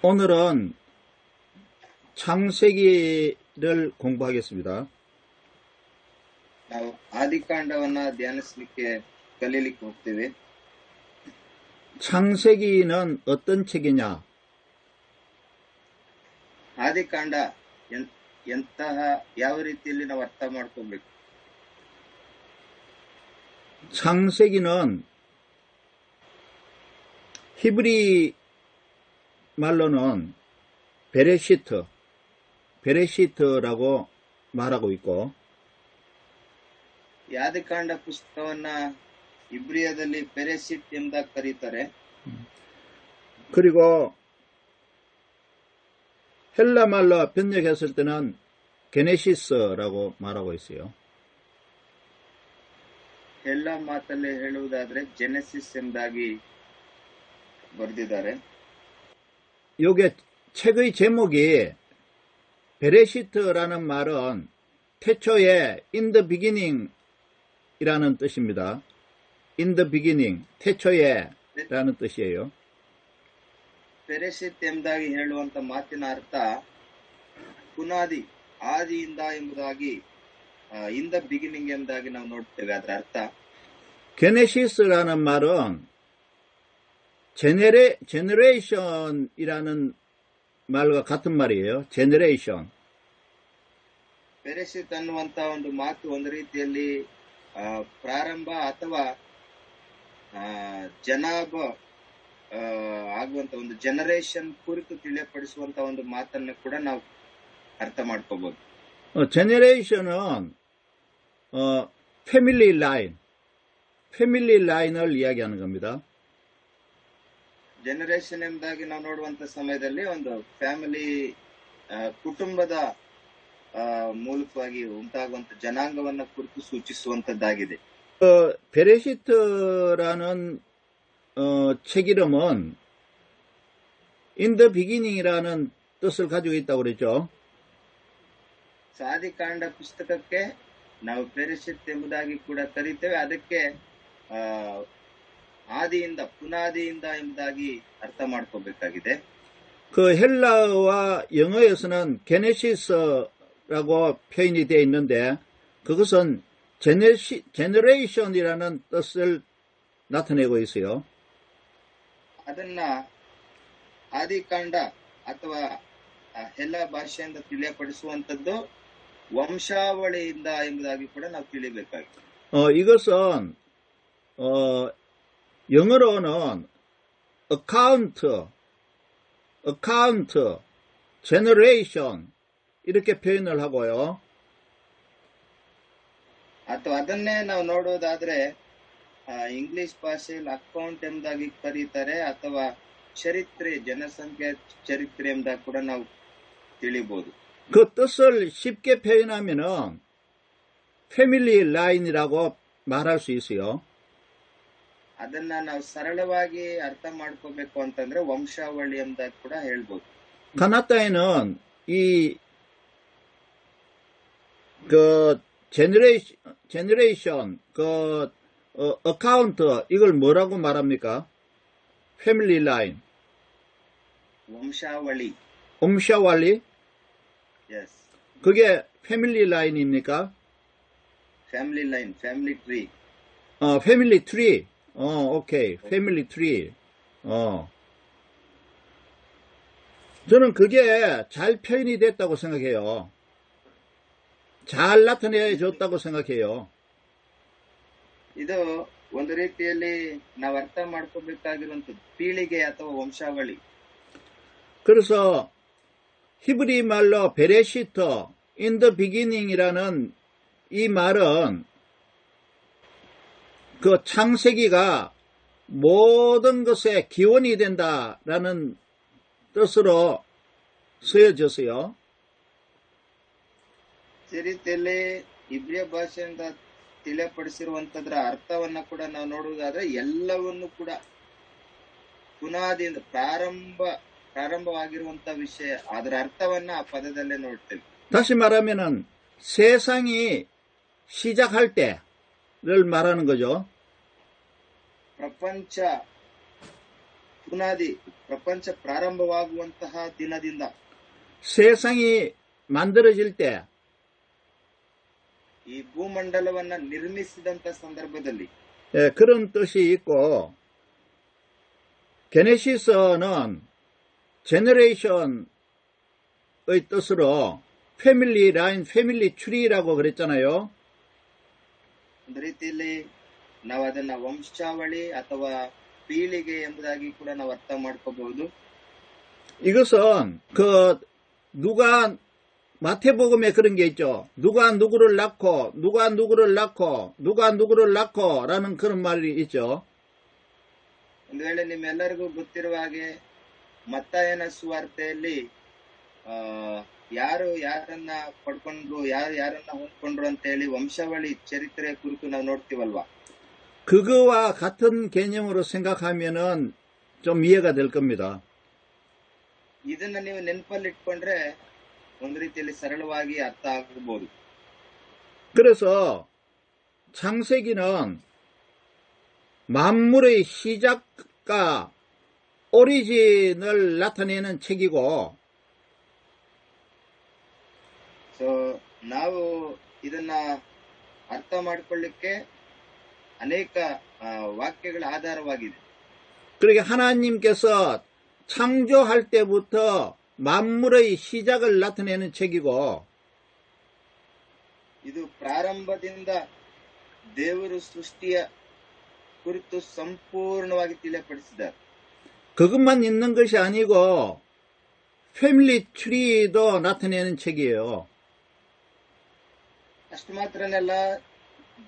오늘은 창세기를 공부하겠습니다. ನಾವು ಆದಿಕಾಂಡವನ್ನ ಧ್ಯಾನಿಸಲಿಕ್ಕೆ ಕಲೀಲಿಕ್ಕೆ ಹೋಗ್ತೀವಿ. 창세기는 어떤 책이냐? ಆದಿಕಾಂಡ ಯಾವ ರೀತಿಯಲ್ಲಿ ನಾವು ಅರ್ಥ ಮಾಡ್ಕೋಬೇಕು? 창세기는 히브리 말로는 베레시트라고 말하고 있고, ಈ ಆದಿಕಾಂಡ ಪುಸ್ತಕವನ್ನ ಇಬ್ರಿಯದಲ್ಲಿ ಪೆರೆಸಿಟ್ ಎಂಬುದಾಗಿ ಕರೀತಾರೆ. 그리고 헬라 말로 번역했을 때는 게네시스라고 말하고 있어요. ಎಲ್ಲ ಮಾತಲ್ಲಿ ಹೇಳುವುದಾದ್ರೆ ಜೆನೆಸಿಸ್ ಎಂಬುದಾಗಿ ಬರೆದಿದ್ದಾರೆ. 요게 책의 제목이 베레시트라는 말은 태초에 in the beginning 이라는 뜻입니다. in the beginning, 태초에 라는 뜻이에요. ಪೆರೆಸಿಟ್ ಎಂಬುದಾಗಿ ಹೇಳುವಂತ ಮಾತಿನ ಅರ್ಥ ಪುನಾದಿ, ಆದಿಯಿಂದ ಎಂಬುದಾಗಿ ಇನ್ ದ ಬಿಗಿನಿಂಗ್ ಎಂಬುದಾಗಿ ನಾವು ನೋಡ್ತೇವೆ. ಅದರ ಅರ್ಥ 게네시스라는 말은 제너레이션이라는 말과 같은 말이에요. 제너레이션. ಪೆರೆಸಿಟ್ ಅನ್ನುವಂತ ಒಂದು ಮಾತು ಒಂದು ರೀತಿಯಲ್ಲಿ ಪ್ರಾರಂಭ ಅಥವಾ ಜನಾಬ ಆಗುವಂತ ಒಂದು ಜನರೇಷನ್ ಕುರಿತು ತಿಳಿಯಪಡಿಸುವಂತ ಒಂದು ಮಾತನ್ನು ಕೂಡ ನಾವು ಅರ್ಥ ಮಾಡ್ಕೋಬಹುದು. 제너레이션은 패밀리 라인을 이야기하는 겁니다. ಜನರೇಷನ್ ಎಂಬುದಾಗಿ ನಾವು ನೋಡುವಂತ ಸಮಯದಲ್ಲಿ ಒಂದು ಫ್ಯಾಮಿಲಿ ಕುಟುಂಬದ ಮೂಲಕವಾಗಿ ಉಂಟಾಗುವಂತ ಜನಾಂಗವನ್ನ ಕುರಿತು ಸೂಚಿಸುವಂತದ್ದಾಗಿದೆ. 베레시트라는 책 이름은 in the beginning이라는 뜻을 가지고 있다고 그랬죠. ಆದಿಕಾಂಡ ಪುಸ್ತಕಕ್ಕೆ ನಾವು ಪೆರೆಸಿಟ್ ಎಂಬುದಾಗಿ ಕೂಡ ಕರೀತೇವೆ. ಅದಕ್ಕೆ ಆದಿಯಿಂದ, ಪುನಾದಿಯಿಂದ ಎಂಬುದಾಗಿ ಅರ್ಥ ಮಾಡ್ಕೋಬೇಕಾಗಿದೆ. 그 헬라어와 영어에서는 게네시스라고 표현이 되어 있는데 그것은 제너레이션이라는 뜻을 나타내고 있어요. ಅದನ್ನ ಆದಿಕಾಂಡ ಅಥವಾ ಎಲ್ಲ ಭಾಷೆಯಿಂದ ತಿಳಿಯಪಡಿಸುವಂತದ್ದು ವಂಶಾವಳಿಯಿಂದ ಎಂಬುದಾಗಿ ಕೂಡ ನಾವು ತಿಳಿಬೇಕಾಗಿದೆ. 이것은 영어로는 account, generation 이렇게 표현을 하고요. ಅಥವಾ ಅದನ್ನೇ ನಾವು ನೋಡೋದಾದ್ರೆ ಇಂಗ್ಲಿಷ್ ಭಾಷೆಯಲ್ಲಿ ಅಕೌಂಟ್ ಎಂಬುದಾಗಿ ಕರೀತಾರೆ, ಅಥವಾ ಚರಿತ್ರೆ, ಜನಸಂಖ್ಯೆ ಚರಿತ್ರೆ ಎಂಬುದಾಗಿ ಕೂಡ ನಾವು ತಿಳಿಬಹುದು. 그 뜻을 쉽게 표현하면은 패밀리 라인이라고 말할 수 있어요. ಅದನ್ನ ನಾವು ಸರಳವಾಗಿ ಅರ್ಥ ಮಾಡ್ಕೋಬೇಕು ಅಂತಂದ್ರೆ ವಂಶಾವಳಿ ಎಂಬುದಾಗಿ ಕೂಡ ಹೇಳ್ಬೋದು. 가나다에는 제너레이션, 어카운트, 이걸 뭐라고 말합니까? 패밀리 라인. ವಂಶಾವಳಿ. Yes. 그게 패밀리 라인입니까? Family line, family tree. 패밀리 트리. 오케이. 패밀리 트리. 저는 그게 잘 표현이 됐다고 생각해요. 잘 나타내줬다고 생각해요. ಇದು ಒಂದು ರೀತಿಯಲ್ಲಿ ನಾವು ಅರ್ಥ ಮಾಡ್ಕೋಬೇಕಾಗಿರುವಂತದ್ದು ಪೀಳಿಗೆ ಅಥವಾ ವಂಶಾವಳಿ. 그래서 히브리 말로 베레시트, in the beginning이라는 이 말은 그 창세기가 모든 것의 기원이 된다라는 뜻으로 쓰여졌어요. ಈ ರೀತಿಯಲ್ಲಿ ಇಬ್ರಿಯ ಭಾಷೆಯಿಂದ ತಿಳಿಯಪಡಿಸಿರುವಂತದ್ರ ಅರ್ಥವನ್ನ ಕೂಡ ನಾವು ನೋಡುವುದಾದ್ರೆ ಎಲ್ಲವನ್ನು ಕೂಡ ಪುನಾದಿಯಿಂದ ಪ್ರಾರಂಭವಾಗಿರುವಂತ ವಿಷಯ, ಅದರ ಅರ್ಥವನ್ನ ಆ ಪದದಲ್ಲೇ ನೋಡ್ತೇವೆ. 다시 말하면은 세상이 시작할 때를 말하는 거죠. ಪ್ರಪಂಚ ಪುನಾದಿ ಪ್ರಪಂಚ ಪ್ರಾರಂಭವಾಗುವಂತಹ ದಿನದಿಂದ 세상이 만들어질 때 ಈ ಭೂಮಂಡಲವನ್ನ ನಿರ್ಮಿಸಿದಂತ ಸಂದರ್ಭದಲ್ಲಿ 예, 그런 뜻이 있고 게네시스는 제너레이션의 뜻으로 패밀리 라인, 패밀리 트리라고 그랬잖아요. ಒಂದು ರೀತಿಯಲ್ಲಿ ನಾವು ಅದನ್ನ ವಂಶಾವಳಿ ಅಥವಾ ಪೀಳಿಗೆ ಎಂಬುದಾಗಿ ಕೂಡ ನಾವು ಅರ್ಥ ಮಾಡ್ಕೋಬಹುದು. 이것은 누가 마태복음에 그런 게 있죠. 누가 누구를 낳고 누가 누구를 낳고 누가 누구를 낳고라는 그런 말이 있죠. ಒಂದು ವೇಳೆ ನಿಮ್ಮೆಲ್ಲರಿಗೂ ಗೊತ್ತಿರುವ ಹಾಗೆ ಮತ್ತಾಯನ ಸುವಾರ್ತೆಯಲ್ಲಿ ಯಾರು ಯಾರನ್ನ ಪಡ್ಕೊಂಡ್ರು ಯಾರು ಯಾರನ್ನ ಹೊಂದ್ಕೊಂಡ್ರು ಅಂತ ಹೇಳಿ ವಂಶಾವಳಿ ಚರಿತ್ರೆ ಕುರಿತು ನಾವು ನೋಡ್ತೀವಲ್ವಾ. 그거와 같은 개념으로 생각하면은 좀 이해가 될 겁니다. ಇದನ್ನ ನೀವು ನೆನಪಲ್ಲಿ ಇಟ್ಕೊಂಡ್ರೆ ಒಂದು ರೀತಿಯಲ್ಲಿ ಸರಳವಾಗಿ ಅರ್ಥ ಆಗಬಹುದು. 그래서 창세기는 만물의 시작과 오리진을 나타내는 책이고 ಸೊ ನಾವು ಇದನ್ನ ಅರ್ಥ ಮಾಡ್ಕೊಳ್ಳಿಕ್ಕೆ ಅನೇಕ ವಾಕ್ಯಗಳ ಆಧಾರವಾಗಿದೆ. 그러게 하나님께서 창조할 때부터 만물의 시작을 나타내는 책이고 ಇದು ಪ್ರಾರಂಭದಿಂದ ದೇವರು ಸೃಷ್ಟಿಯ ಕುರಿತು ಸಂಪೂರ್ಣವಾಗಿ ತಿಳಿಯಪಡಿಸಿದ್ದಾರೆ. 그것만 있는 것이 아니고 패밀리 트리도 나타내는 책이에요. ಅಷ್ಟು ಮಾತ್ರನಲ್ಲ,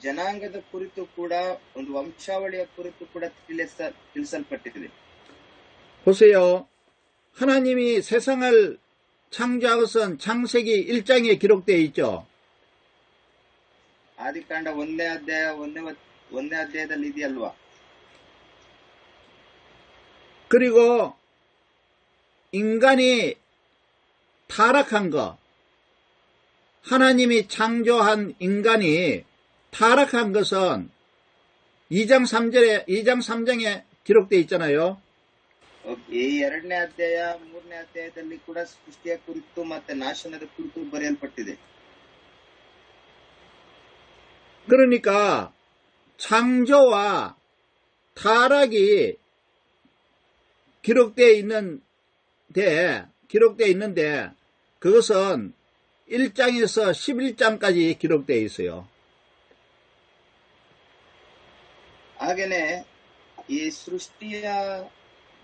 ಜನಾಂಗದ ಕುರಿತು ಕೂಡ ಒಂದು ವಂಶಾವಳಿಯ ಕುರಿತು ಕೂಡ ತಿಳಿಸಲ್ಪಟ್ಟಿದೆ. 보세요. 하나님이 세상을 창조한 것은 창세기 1장에 기록되어 있죠. ಆದಿಕಾಂಡ 1ನೇ ಅಧ್ಯಾಯದಲ್ಲಿ ಇದೆಯಲ್ವಾ. 그리고 인간이 타락한 것, 하나님이 창조한 인간이 타락한 것은 2장 3장에 기록되어 있잖아요. ಈ 2ನೇ ಅಧ್ಯಾಯ 3ನೇ ಅಧ್ಯಾಯದಲ್ಲಿ ಕೂಡ ಸೃಷ್ಟಿಯ ಕುರಿತು ಮತ್ತೆ ನಾಶನದ ಕುರಿತು ಬರೆಯಲ್ಪಟ್ಟಿದೆ. 그러니까 창조와 타락이 기록되어 있는데 그것은 1장에서 11장까지 기록되어 있어요. ಹಾಗೇನೆ ಈ ಸೃಷ್ಟಿಯ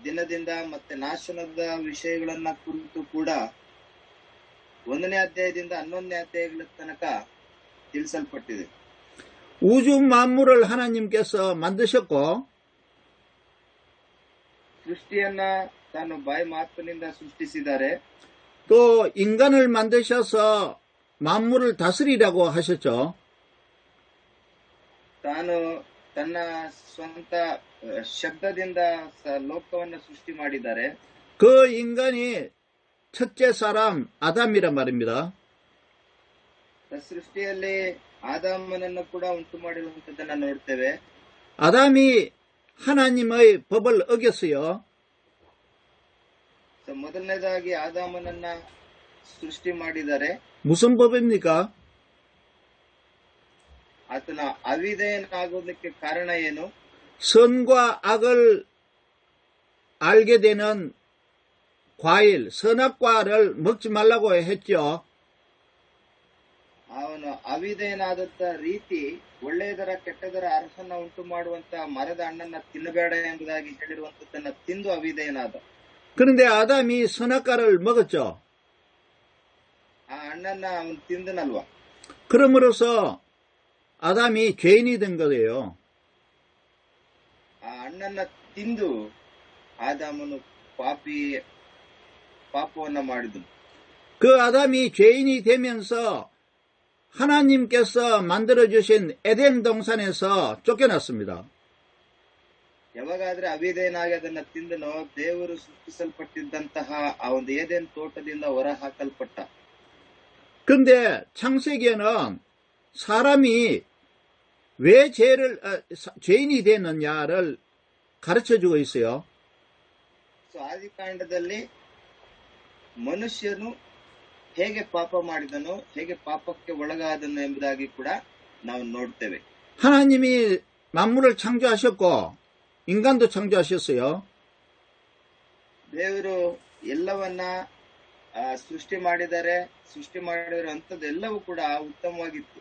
ದಿನದಿಂದ ಮತ್ತೆ ನಾಶನದ ವಿಷಯಗಳನ್ನ ಕುರಿತು ಕೂಡ 1ನೇ ಅಧ್ಯಾಯದಿಂದ 11ನೇ ಅಧ್ಯಾಯಗಳ ತನಕ ತಿಳಿಸಲ್ಪಟ್ಟಿದೆ. 우주 만물을 하나님께서 만드셨고 ಸೃಷ್ಟಿಯನ್ನ ತಾನು ಬಾಯಿ ಮಾತಿನಿಂದ ಸೃಷ್ಟಿಸಿದ್ದಾರೆ. 또 인간을 만드셔서 만물을 다스리라고 하셨죠. ತಾನು ತನ್ನ ಸ್ವಂತ ಶಬ್ದದಿಂದ ಲೋಕವನ್ನು ಸೃಷ್ಟಿ ಮಾಡಿದ್ದಾರೆ. 그 인간이 첫째 사람 아담이란 말입니다. ಸೃಷ್ಟಿಯಲ್ಲಿ ಆದಾಮನನ್ನು ಕೂಡ ಉಂಟು ಮಾಡಿರುವಂತದ್ದನ್ನ ನೋಡ್ತೇವೆ. 아담이 하나님의 법을 어겼어요. ಮೊದಲನೇದಾಗಿ ಆದಾಮನನ್ನ ಸೃಷ್ಟಿ ಮಾಡಿದ್ದಾರೆ. 무슨 법입니까? ಆತನ ಅವಿಧೇಯನಾಗೋದಕ್ಕೆ ಕಾರಣ ಏನು? 선과 악을 알게 되는 과일, 선악과를 먹지 말라고 했죠. ಅವನು ಅವಿಧೇಯನಾದಂತ ರೀತಿ ಒಳ್ಳೆಯದರ ಕೆಟ್ಟದರ ಅರ್ಹನ ಉಂಟು ಮಾಡುವಂತ ಮರದ ಹಣ್ಣನ್ನ ತಿನ್ನಬೇಡ ಎಂಬುದಾಗಿ ಹೇಳಿರುವಂತದ್ದನ್ನ ತಿಂದು ಅವಿಧೇಯನಾದ. 그런데 아담이 선악과를 먹었죠. ಆ ಹಣ್ಣನ್ನ ಅವನು ತಿಂದನಲ್ವಾ. 그럼으로써 아담이 죄인이 된 거예요. ಆ ಹಣ್ಣನ್ನ ತಿಂದು ಆದಾಮನು ಪಾಪವನ್ನ ಮಾಡಿದನು. 그 아담이 죄인이 되면서 하나님께서 만들어주신 에덴 동산에서 쫓겨났습니다. ಯಾವಾಗಾದ್ರೆ ಅವಿಧೇಯನಾಗಿ ಅದನ್ನ ತಿಂದನೋ ದೇವರು ಸೃಷ್ಟಿಸಲ್ಪಟ್ಟಿದ್ದಂತಹ ಆ ಒಂದು ಏದೇನ್ ತೋಟದಿಂದ ಹೊರ ಹಾಕಲ್ಪಟ್ಟ. 그런데 창세기에는 사람이 왜 죄인이 됐느냐를 가르쳐 주고 있어요. ಸೊ ಆದಿಕಾಂಡದಲ್ಲಿ ಮನುಷ್ಯನು ಹೇಗೆ ಪಾಪ ಮಾಡಿದನೋ, ಹೇಗೆ ಪಾಪಕ್ಕೆ ಒಳಗಾದನು ಎಂಬುದಾಗಿ ಕೂಡ ನಾವು ನೋಡ್ತೇವೆ. 하나님이 만물을 창조하셨고 인간도 창조하셨어요. ದೇವರು ಎಲ್ಲವನ್ನ ಸೃಷ್ಟಿ ಮಾಡಿರೋಂಥದ್ದೆಲ್ಲವೂ ಕೂಡ ಉತ್ತಮವಾಗಿತ್ತು.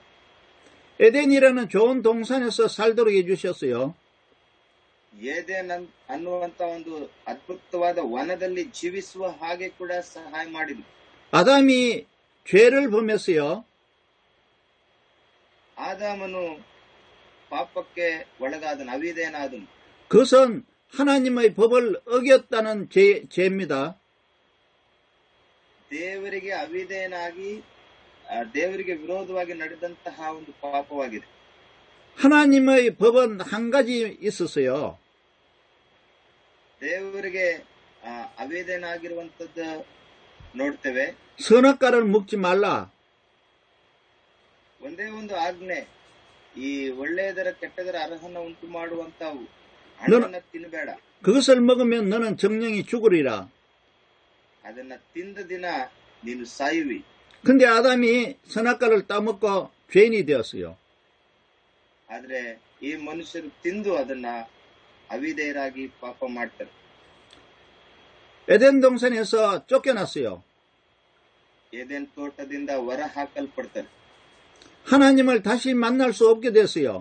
에덴이라는 좋은 동산에서 살도록 해주셨어요. ಏದೇನ್ ಅನ್ನುವಂತ ಒಂದು ಅದ್ಭುತವಾದ ವನದಲ್ಲಿ ಜೀವಿಸುವ ಹಾಗೆ ಕೂಡ ಸಹಾಯ ಮಾಡಿದ್ರು. 아담이 죄를 범했어요. ಆದಾಮನು ಪಾಪಕ್ಕೆ ಒಳಗಾದನು, ಅವಿಧೇಯನಾದನು. 그것은 하나님의 법을 어겼다는 죄입니다. ದೇವರಿಗೆ ಅವಿಧೇಯನಾಗಿ ದೇವರಿಗೆ ವಿರೋಧವಾಗಿ ನಡೆದಂತಹ ಒಂದು ಪಾಪವಾಗಿದೆ. 하나님의 법은 한 가지 있었어요. ದೇವರಿಗೆ ಅವಿಧೇಯನಾಗಿರುವಂತದ್ದು ನೋಡ್ತೇವೆ. 선악과를 먹지 말라. ಒಂದೇ ಒಂದು ಆಜ್ಞೆ, ಈ ಒಳ್ಳೆಯದರ ಕೆಟ್ಟದರ ಅರ್ಹನ ಉಂಟು ಮಾಡುವಂತ ಹಣ್ಣನ್ನ ತಿನ್ನಬೇಡ. 그것을 먹으면 너는 정령이 죽으리라. ಅದನ್ನ ತಿಂದ ದಿನ ನೀನು ಸಾಯುವಿ. 근데 아담이 선악과를 따먹고 죄인이 되었어요. ಆದ್ರೆ ಈ ಮನುಷ್ಯರು ತಿಂದು ಅದನ್ನ ಅವಿಧೇಯರಾಗಿ ಪಾಪ ಮಾಡ್ತಾರೆ. 에덴 동산에서 쫓겨났어요. ಏದೇನ್ ತೋಟದಿಂದ ಹೊರ ಹಾಕಲ್ಪಡ್ತಾರೆ. 하나님을 다시 만날 수 없게 됐어요.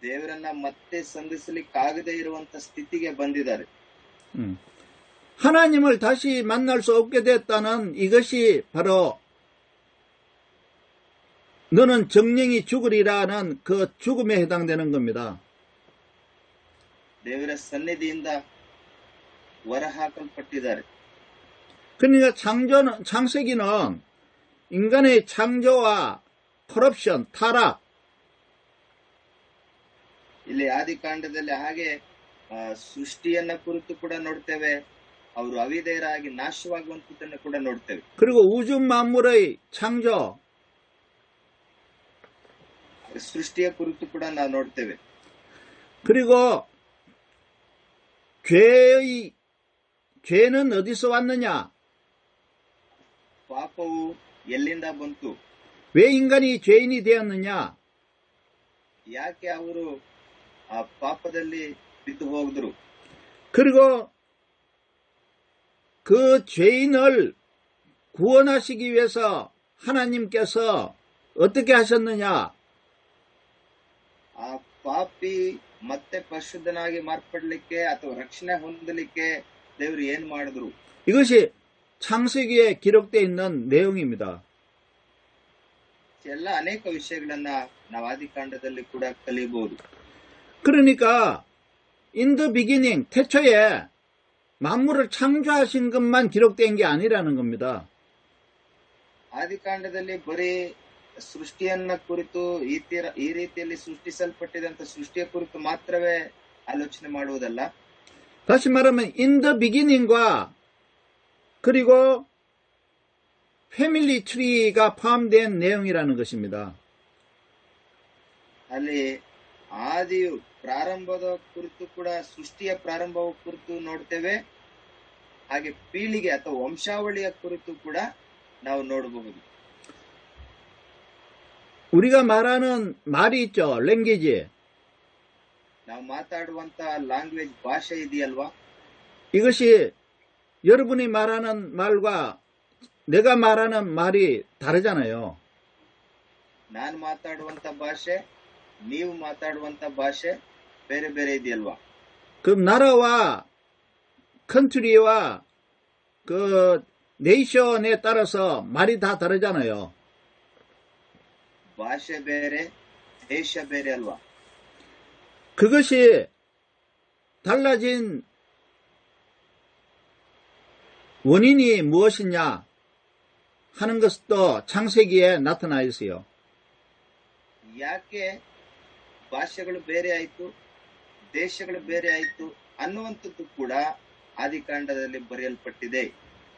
ದೇವರನ್ನ ಮತ್ತೆ ಸಂಧಿಸಲಿಕ್ಕಾಗದೇ ಇರುವಂತ ಸ್ಥಿತಿಗೆ ಬಂದಿದ್ದಾರೆ. 하나님을 다시 만날 수 없게 됐다는 이것이 바로 너는 정령이 죽으리라는 그 죽음에 해당되는 겁니다. ದೇವರ ಸನ್ನಿಧಿಯಿಂದ ಹೊರ ಹಾಕಲ್ಪಟ್ಟಿದ್ದಾರೆ. 그러니까 창세기는 인간의 창조와 커럽션, 타락, ಇಲ್ಲಿ ಆದಿಕಾಂಡದಲ್ಲಿ ಹಾಗೆ ಸೃಷ್ಟಿಯನ್ನ ಕುರಿತು ಕೂಡ ನೋಡ್ತೇವೆ. ಅವರು ಅವಿಧೇಯರಾಗಿ ನಾಶವಾಗುವಂತದನ್ನು ಕೂಡ ನೋಡ್ತೇವೆ. 그리고 우주 만물의 창조, ಸೃಷ್ಟಿಯ ಕುರಿತು ಕೂಡ ನಾವು ನೋಡ್ತೇವೆ. 그리고 죄는 어디서 왔느냐? ಪಾಪವು ಎಲ್ಲಿಂದ ಬಂತು? 왜 인간이 죄인이 되었느냐? ಯಾಕೆ ಅವರು ಆ ಪಾಪದಲ್ಲಿ ಬಿದ್ದು ಹೋಗಿದ್ರು? 그리고 그 죄인을 구원하시기 위해서 하나님께서 어떻게 하셨느냐? ಆ ಪಾಪಿ ಮತ್ತೆ ಪರಿಶುದ್ಧನಾಗಿ ಮಾರ್ಪಡಲಿಕ್ಕೆ ಅಥವಾ ರಕ್ಷಣೆ ಹೊಂದಲಿಕ್ಕೆ ದೇವರು ಏನ್ ಮಾಡಿದ್ರು? 이것이 창세기에 기록되어 있는 내용입니다. ಎಲ್ಲ ಅನೇಕ ವಿಷಯಗಳನ್ನ ನಾವು ಆದಿಕಾಂಡದಲ್ಲಿ ಕೂಡ ಕಲಿಯಬಹುದು. 그러니까 in the beginning, 태초에 만물을 창조하신 것만 기록된 게 아니라는 겁니다. ಆದಿಕಾಂಡದಲ್ಲಿ ಬರೀ ಸೃಷ್ಟಿಯನ್ನ ಕುರಿತು ಈ ರೀತಿಯಲ್ಲಿ ಸೃಷ್ಟಿಸಲ್ಪಟ್ಟಿದಂತ ಸೃಷ್ಟಿಯ ಕುರಿತು ಮಾತ್ರವೇ ಆಲೋಚನೆ ಮಾಡುವುದಲ್ಲ. 다시 말하면 in the beginning과 그리고 패밀리 트리가 포함된 내용이라는 것입니다. ಅಲ್ಲಿ ಆದಿಯು ಪ್ರಾರಂಭದ ಕುರಿತು ಕೂಡ ಸೃಷ್ಟಿಯ ಪ್ರಾರಂಭವ ಕುರಿತು ನೋಡ್ತೇವೆ. ಹಾಗೆ ಪೀಳಿಗೆ ಅಥವಾ ವಂಶಾವಳಿಯ ಕುರಿತು ಕೂಡ ನಾವು ನೋಡಬಹುದು. 우리가 말하는 말이 있죠. 랭귀지. ನಾವು ಮಾತಾಡುವಂತ ಲ್ಯಾಂಗ್ವೇಜ್ ಭಾಷೆ ಇದೆಯಲ್ವಾ? 이것이 여러분이 말하는 말과 내가 말하는 말이 다르잖아요. ನಾನು ಮಾತಾಡುವಂತ ಭಾಷೆ, ನೀವು ಮಾತಾಡುವಂತ ಭಾಷೆ ಬೇರೆ ಬೇರೆ ಇದೆಯಲ್ವಾ? 그럼 나라와 컨트리와 그 네이션에 따라서 말이 다 다르잖아요. ಭಾಷೆ ಬೇರೆ, ದೇಶ ಬೇರೆ ಅಲ್ವಾ? 그것이 달라진 원인이 무엇이냐 하는 것도 창세기에 나타나 있어요. ಯಾಕೆ ಭಾಷೆಗಳು ಬೇರೆ ಆಯ್ತು, ದೇಶಗಳು ಬೇರೆ ಆಯ್ತು ಅನ್ನುವಂಥದ್ದು ಕೂಡ ಆದಿಕಾಂಡದಲ್ಲಿ ಬರೆಯಲ್ಪಟ್ಟಿದೆ.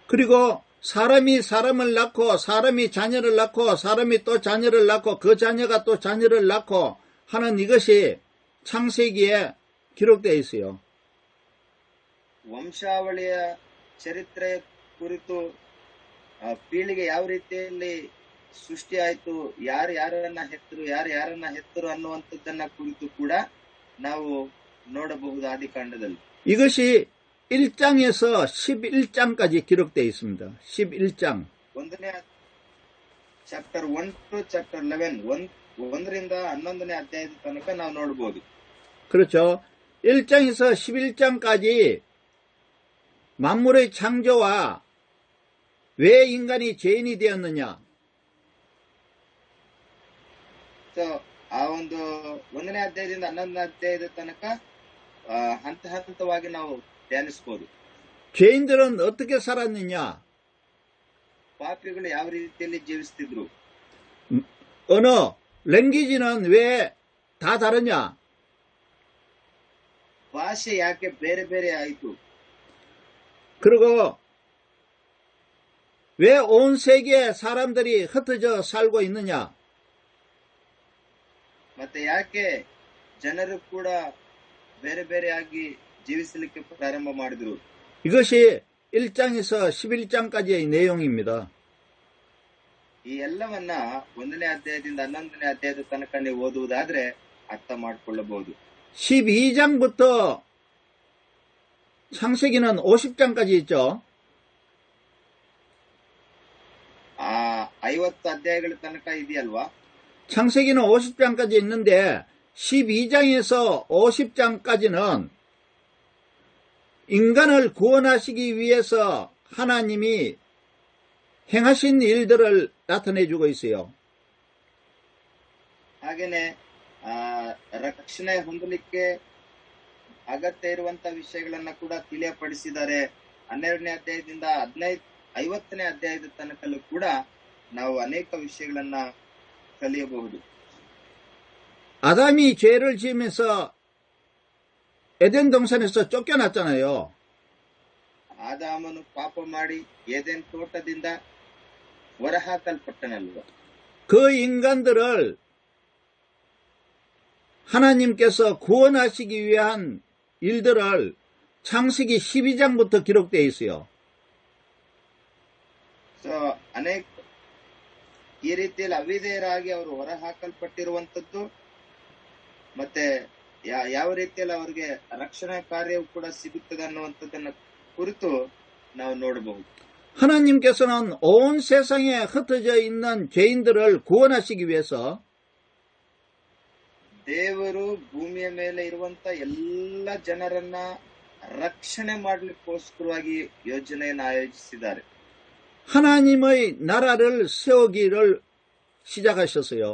그리고 사람이 사람을 낳고 사람이 자녀를 낳고 사람이 또 자녀를 낳고 그 자녀가 또 자녀를 낳고 하는 이것이 창세기에 기록되어 있어요. ವಂಶಾವಳಿಯ ಚರಿತ್ರೆ ಕುರಿತು ಪೀಳಿಗೆ ಯಾವ ರೀತಿಯಲ್ಲಿ ಸೃಷ್ಟಿ ಆಯ್ತು, ಯಾರನ್ನ ಹೆತ್ತರು ಅನ್ನುವಂಥದ್ದನ್ನ ಕುರಿತು ಕೂಡ ನಾವು ನೋಡಬಹುದು ಆದಿಕಾಂಡದಲ್ಲಿ. 이것이 1장에서 11장까지 기록되어 있습니다. 11장. ಒಂದನೇ ಚಾಪ್ಟರ್ 1 to ಚಾಪ್ಟರ್ 11, ಒಂದರಿಂದ 11ನೇ ಅಧ್ಯಾಯದ ತನಕ ನಾವು ನೋಡಬಹುದು. 그렇죠. 1장에서 11장까지 만물의 창조와 왜 인간이 죄인이 되었느냐. ಸೊ ಆ ಒಂದು 1ನೇ ಅಧ್ಯಾಯದಿಂದ 11ನೇ ಅಧ್ಯಾಯದ ತನಕ ಹಂತ ಹಂತವಾಗಿ ನಾವು ಧ್ಯಾನಿಸಬಹುದು. 죄인들은 어떻게 살았느냐. ಪಾಪಿಗಳು ಯಾವ ರೀತಿಯಲ್ಲಿ ಜೀವಿಸ್ತಿದ್ರು. 언어, 랭귀지는 왜 다 다르냐. ಭಾಷೆ ಯಾಕೆ ಬೇರೆ ಬೇರೆ ಆಯಿತು. 그리고 왜 온 세계에 사람들이 흩어져 살고 있느냐. ಮತ್ತೆ ಯಾಕೆ ಜನರು ಕೂಡ ಬೇರೆ ಬೇರೆಯಾಗಿ ಜೀವಿಸಲಿಕ್ಕೆ ಪ್ರಾರಂಭ ಮಾಡಿದ್ರು. 이것이 1장에서 11장까지의 내용입니다. ಈ ಎಲ್ಲವನ್ನ 1ನೇ ಅಧ್ಯಾಯದಿಂದ 11ನೇ ಅಧ್ಯಾಯದ ತನಕ ನೀವು ಓದುವುದಾದ್ರೆ ಅರ್ಥ ಮಾಡಿಕೊಳ್ಳಬಹುದು. 12장부터 창세기는 50장까지 있죠. 50 ಅಧ್ಯಾಯಗಳ ತನಕ ಇದೆಯಲ್ವಾ. 창세기는 50장까지 있는데 12장에서 50장까지는 인간을 구원하시기 위해서 하나님이 행하신 일들을 나타내주고 있어요. ಹಾಗೇನೆ ರಕ್ಷಣೆ ಹೊಂದಲಿಕ್ಕೆ ಅಗತ್ಯ ಇರುವಂತ ವಿಷಯಗಳನ್ನ ಕೂಡ ತಿಳಿಯಪಡಿಸಿದ್ದಾರೆ. 12ನೇ ಅಧ್ಯಾಯದಿಂದ 50ನೇ ಅಧ್ಯಾಯದ ತನಕಲ್ಲೂ ಕೂಡ ನಾವು ಅನೇಕ ವಿಷಯಗಳನ್ನ ಕಲಿಯಬಹುದು. 아담이 죄를 지으면서 에덴 동산에서 쫓겨났잖아요. ಆದಾಮನು ಪಾಪ ಮಾಡಿ ಏದೆನ್ ತೋಟದಿಂದ ಹೊರಹಾಕಲ್ಪಟ್ಟನಲ್ವ. 그 인간들을 하나님께서 구원하시기 위한 일들을 창세기 12장부터 기록되어 있어요. ಸೊ ಅನೇಕ ಈ ರೀತಿಯಲ್ಲಿ ಅವಿಧೇಯರಾಗಿ ಅವರು ಹೊರ ಹಾಕಲ್ಪಟ್ಟಿರುವಂತದ್ದು ಮತ್ತೆ ಯಾವ ರೀತಿಯಲ್ಲಿ ಅವರಿಗೆ ರಕ್ಷಣಾ ಕಾರ್ಯವು ಕೂಡ ಸಿಗುತ್ತದೆ ಅನ್ನುವಂಥದ್ದನ್ನ ಕುರಿತು ನಾವು ನೋಡಬಹುದು. 하나님께서는 온 세상에 흩어져 있는 죄인들을 구원하시기 위해서 ದೇವರು ಭೂಮಿಯ ಮೇಲೆ ಇರುವಂತ ಎಲ್ಲ ಜನರನ್ನ ರಕ್ಷಣೆ ಮಾಡಲಿಕ್ಕೋಸ್ಕರವಾಗಿ ಯೋಜನೆಯನ್ನು ಆಯೋಜಿಸಿದ್ದಾರೆ. 하나님의 나라를 세우기를 시작하셨어요.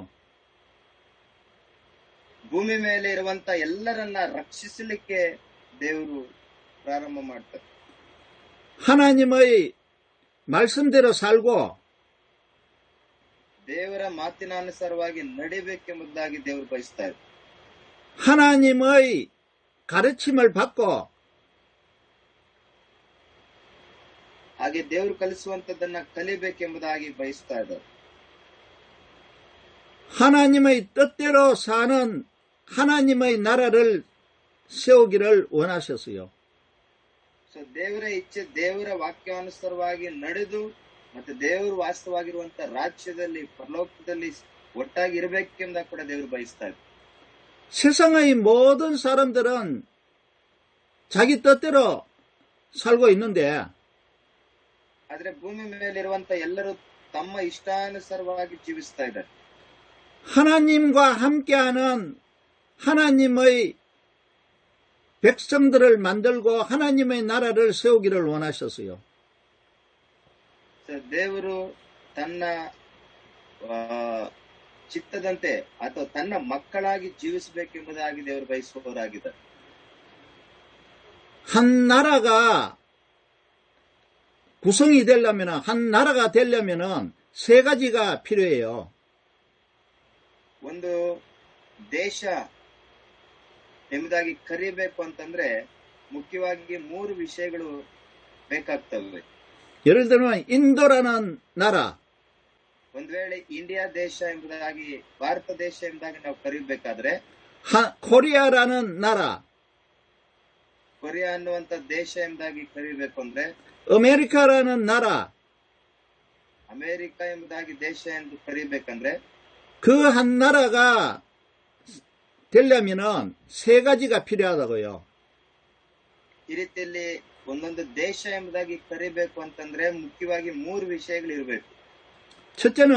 ಭೂಮಿ ಮೇಲೆ ಇರುವಂತ ಎಲ್ಲರನ್ನ ರಕ್ಷಿಸಲಿಕ್ಕೆ ದೇವರು ಪ್ರಾರಂಭ ಮಾಡ್ತಾರೆ. 하나님의 말씀대로 살고 ದೇವರ ಮಾತಿನಾನುಸಾರವಾಗಿ ನಡಿಬೇಕೆಂಬುದಾಗಿ ದೇವರು ಬಯಸ್ತಾ ಇದ್ದಾರೆ. 하나님의 가르침을 받고 ಹಾಗೆ ದೇವರು ಕಲಿಸುವಂತದ್ದನ್ನ ಕಲಿಬೇಕೆಂಬುದಾಗಿ ಬಯಸ್ತಾ ಇದ್ದಾರೆ. 하나님의 뜻대로 사는 하나님의 나라를 세우기를 원하셨어요. ಸೊ ದೇವರ ಇಚ್ಛೆ, ದೇವರ ವಾಕ್ಯಾನುಸಾರವಾಗಿ ನಡೆದು ಮತ್ತೆ ದೇವರು ವಾಸ್ತವಾಗಿರುವಂತ ರಾಜ್ಯದಲ್ಲಿ ಪರಲೋಕದಲ್ಲಿ ಒಟ್ಟಾಗಿ ಇರಬೇಕೆಂಬ ಕೂಡ ದೇವರು ಬಯಸ್ತಾ ಇದ್ದಾರೆ. 세상의 모든 사람들은 자기 뜻대로 살고 있는데 ಆದ್ರೆ ಭೂಮಿ ಮೇಲಿರುವಂತ ಎಲ್ಲರೂ ತಮ್ಮ ಇಷ್ಟಾನುಸಾರವಾಗಿ ಜೀವಿಸ್ತಾ ಇದ್ದಾರೆ. 하나님과 함께하는 하나님의 백성들을 만들고 하나님의 나라를 세우기를 원하셨어요. ದೇವರು ತನ್ನ ಚಿತ್ತದಂತೆ ಅಥವಾ ತನ್ನ ಮಕ್ಕಳಾಗಿ ಜೀವಿಸಬೇಕೆಂಬುದಾಗಿ ದೇವರು ಬಯಸುವವರಾಗಿದ್ದಾರೆ. 한 나라가 구성이 되려면, 한 나라가 되려면 세 가지가 필요해요. ಒಂದು ದೇಶ ಎಂಬುದಾಗಿ ಕರಿಬೇಕು ಅಂತಂದ್ರೆ ಮುಖ್ಯವಾಗಿ 3 ವಿಷಯಗಳು ಬೇಕಾಗ್ತವೆ. 예를 들면 인도라는 나라, ಒಂದ್ ವೇಳೆ ಇಂಡಿಯಾ ದೇಶ ಎಂಬುದಾಗಿ, ಭಾರತ ದೇಶ ಎಂಬುದಾಗಿ ನಾವು ಕರಿಬೇಕಾದ್ರೆ 코리아라는 나라, ಕೊರಿಯಾ ಅನ್ನುವಂತ ದೇಶ ಎಂಬುದಾಗಿ ಕರೀಬೇಕು ಅಂದ್ರೆ, 아메리카라는 나라, ಅಮೆರಿಕ ಎಂಬುದಾಗಿ ದೇಶ ಎಂದು ಕರೀಬೇಕಂದ್ರೆ, 그 한 나라가 되려면은 세 가지가 필요하다고요. ಈ ರೀತಿಯಲ್ಲಿ ಒಂದೊಂದು ದೇಶ ಎಂಬುದಾಗಿ ಕರಿಬೇಕು ಅಂತಂದ್ರೆ ಮುಖ್ಯವಾಗಿ 3 ವಿಷಯಗಳು ಇರಬೇಕು. 첫째는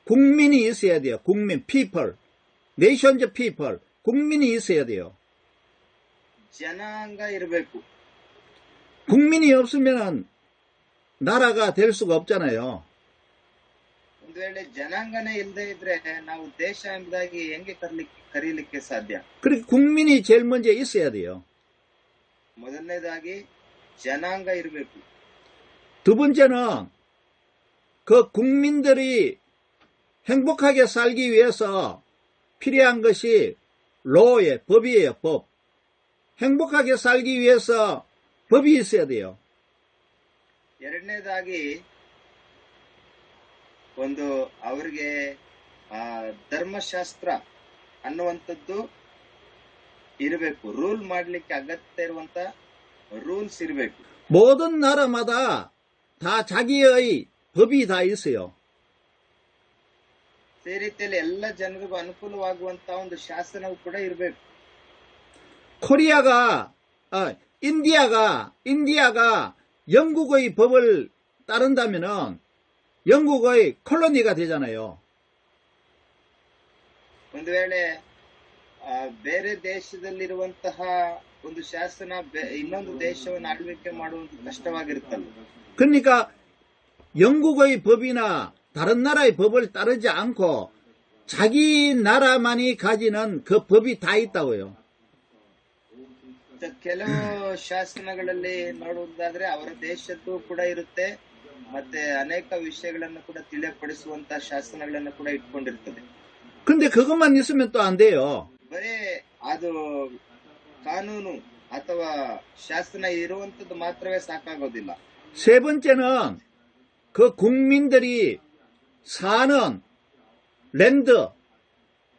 국민이 있어야 돼요. 국민, people, nations people, 국민이 있어야 돼요. ಜನಾಂಗ ಇರಬೇಕು. 국민이 없으면 나라가 될 수가 없잖아요. ಒಂದು ವೇಳೆ ಜನಾಂಗನೇ ಇಲ್ಲದೆ ಇದ್ರೆ ನಾವು ದೇಶ ಎಂಬುದಾಗಿ ಹೆಂಗೆ ಕರೀಲಿಕ್ಕೆ ಸಾಧ್ಯ? 그렇게 국민이 제일 먼저 있어야 돼요. ಮೊದಲನೇದಾಗಿ ಜನಾಂಗ ಇರಬೇಕು. 두 번째는 그 국민들이 행복하게 살기 위해서 필요한 것이 로의 법이에요. 법. 행복하게 살기 위해서 법이 있어야 돼요. ಎರಡನೇದಾಗಿ ಒಂದು ಅವರಿಗೆ ಧರ್ಮಶಾಸ್ತ್ರ ಅನ್ನುವಂಥದ್ದು ಇರಬೇಕು. ರೂಲ್ ಮಾಡ್ಲಿಕ್ಕೆ ಅಗತ್ಯ ಇರುವಂತ ರೂಲ್ಸ್ ಇರಬೇಕು. 모든 나라마다 다 자기의 법이 다 있어요. ಈ ರೀತಿಯಲ್ಲಿ ಎಲ್ಲ ಜನರಿಗೂ ಅನುಕೂಲವಾಗುವಂತ ಒಂದು ಶಾಸನವು ಕೂಡ ಇರಬೇಕು. 인디아가 영국의 법을 따른다면은 영국의 콜로니가 되잖아요. ಒಂದು ವೇಳೆ ಬೇರೆ ದೇಶದಲ್ಲಿರುವಂತಹ ಒಂದು ಶಾಸನ ಇನ್ನೊಂದು ದೇಶವನ್ನು ಆಳ್ವಿಕೆ ಮಾಡುವುದು ಕಷ್ಟವಾಗಿರುತ್ತಲ್ಲ. 그러니까 영국의 법이나 다른 나라의 법을 따르지 않고 자기 나라만이 가지는 그 법이 다 있다고요. ಕೆಲವು ಶಾಸನಗಳಲ್ಲಿ ನೋಡುವುದಾದ್ರೆ ಅವರ ದೇಶದ್ದು ಕೂಡ ಇರುತ್ತೆ, ಮತ್ತೆ ಅನೇಕ ವಿಷಯಗಳನ್ನು ಕೂಡ ತಿಳಿಯಪಡಿಸುವಂತಹ ಶಾಸನಗಳನ್ನು ಕೂಡ ಇಟ್ಕೊಂಡಿರ್ತದೆ. 근데 그것만 있으면 또 안 돼요. ಬರೇ ಅದು ಕಾನೂನು ಅಥವಾ ಶಾಸನ ಇರುವಂತದ್ದು ಮಾತ್ರವೇ ಸಾಕಾಗೋದಿಲ್ಲ. 세 번째는 그 국민들이 사는 랜드,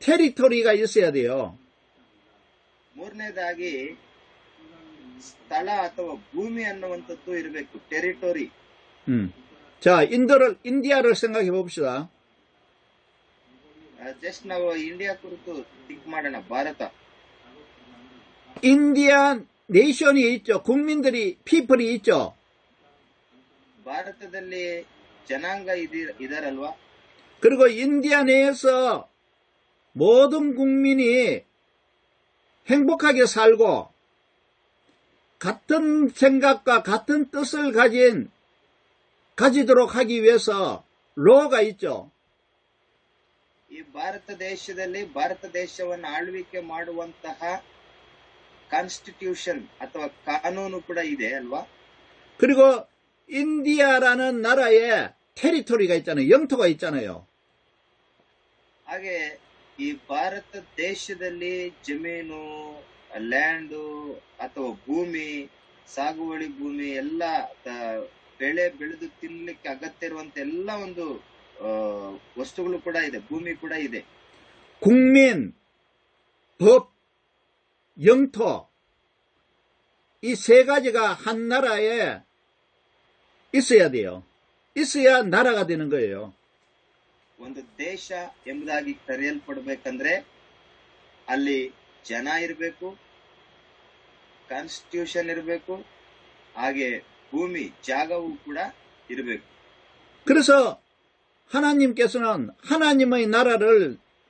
테리토리가 있어야 돼요. ಮೂರನೇದಾಗಿ ಸ್ಥಳ ಅಥವಾ ಭೂಮಿ ಅನ್ನುವಂಥದ್ದು ಇರಬೇಕು, ಟೆರಿಟೋರಿ. 자, 인디아를 생각해 봅시다. ಜಸ್ಟ್ ನಾವು ಇಂಡಿಯಾ ಕುರಿತು ಥಿಂಕ್ ಮಾಡೋಣ. ಭಾರತ, 인디아 네이션이 있죠. 국민들이, 피플이 있죠. ಭಾರತದಲ್ಲಿ ಜನಾಂಗ ಇದಾರಲ್ವಾ? 그리고 인디아 내에서 모든 국민이 행복하게 살고 같은 생각과 같은 뜻을 가지도록 하기 위해서 로가 있죠. ಈ ಭಾರತ ದೇಶದಲ್ಲಿ ಭಾರತ ದೇಶವನ್ನು ಆಳ್ವಿಕೆ ಮಾಡುವಂತಹ ಕಾನ್ಸ್ಟಿಟ್ಯೂಷನ್ ಅಥವಾ ಕಾನೂನು ಕೂಡ ಇದೆ ಅಲ್ವಾ? 그리고 인디아라는 나라에 테리토리가 있잖아요. 영토가 있잖아요. ಹಾಗೆ ಈ ಭಾರತ ದೇಶದಲ್ಲಿ ಜಮೀನು, ಲ್ಯಾಂಡು ಅಥವಾ ಭೂಮಿ, ಸಾಗುವಳಿ ಭೂಮಿ ಎಲ್ಲ ಬೆಳೆ ಬೆಳೆದು ತಿನ್ಲಿಕ್ಕೆ ಅಗತ್ಯ ಇರುವಂತ ಎಲ್ಲ ಒಂದು ವಸ್ತುಗಳು ಕೂಡ ಇದೆ, ಭೂಮಿ ಕೂಡ ಇದೆ. 국민, 법, 영토 이 세 가지가 한 나라에 있어야 돼요. 있어야 나라가 되는 거예요. ಒಂದು ದೇಶ ಎಂಬುದಾಗಿ ಕರೆಯಲ್ಪಡಬೇಕಂದ್ರೆ ಅಲ್ಲಿ ಜನ ಇರಬೇಕು, ಕಾನ್ಸ್ಟಿಟ್ಯೂಷನ್ ಇರಬೇಕು, ಹಾಗೆ ಭೂಮಿ ಜಾಗವೂ ಕೂಡ ಇರಬೇಕು. 그래서 하나님께서는 하나님의 나라를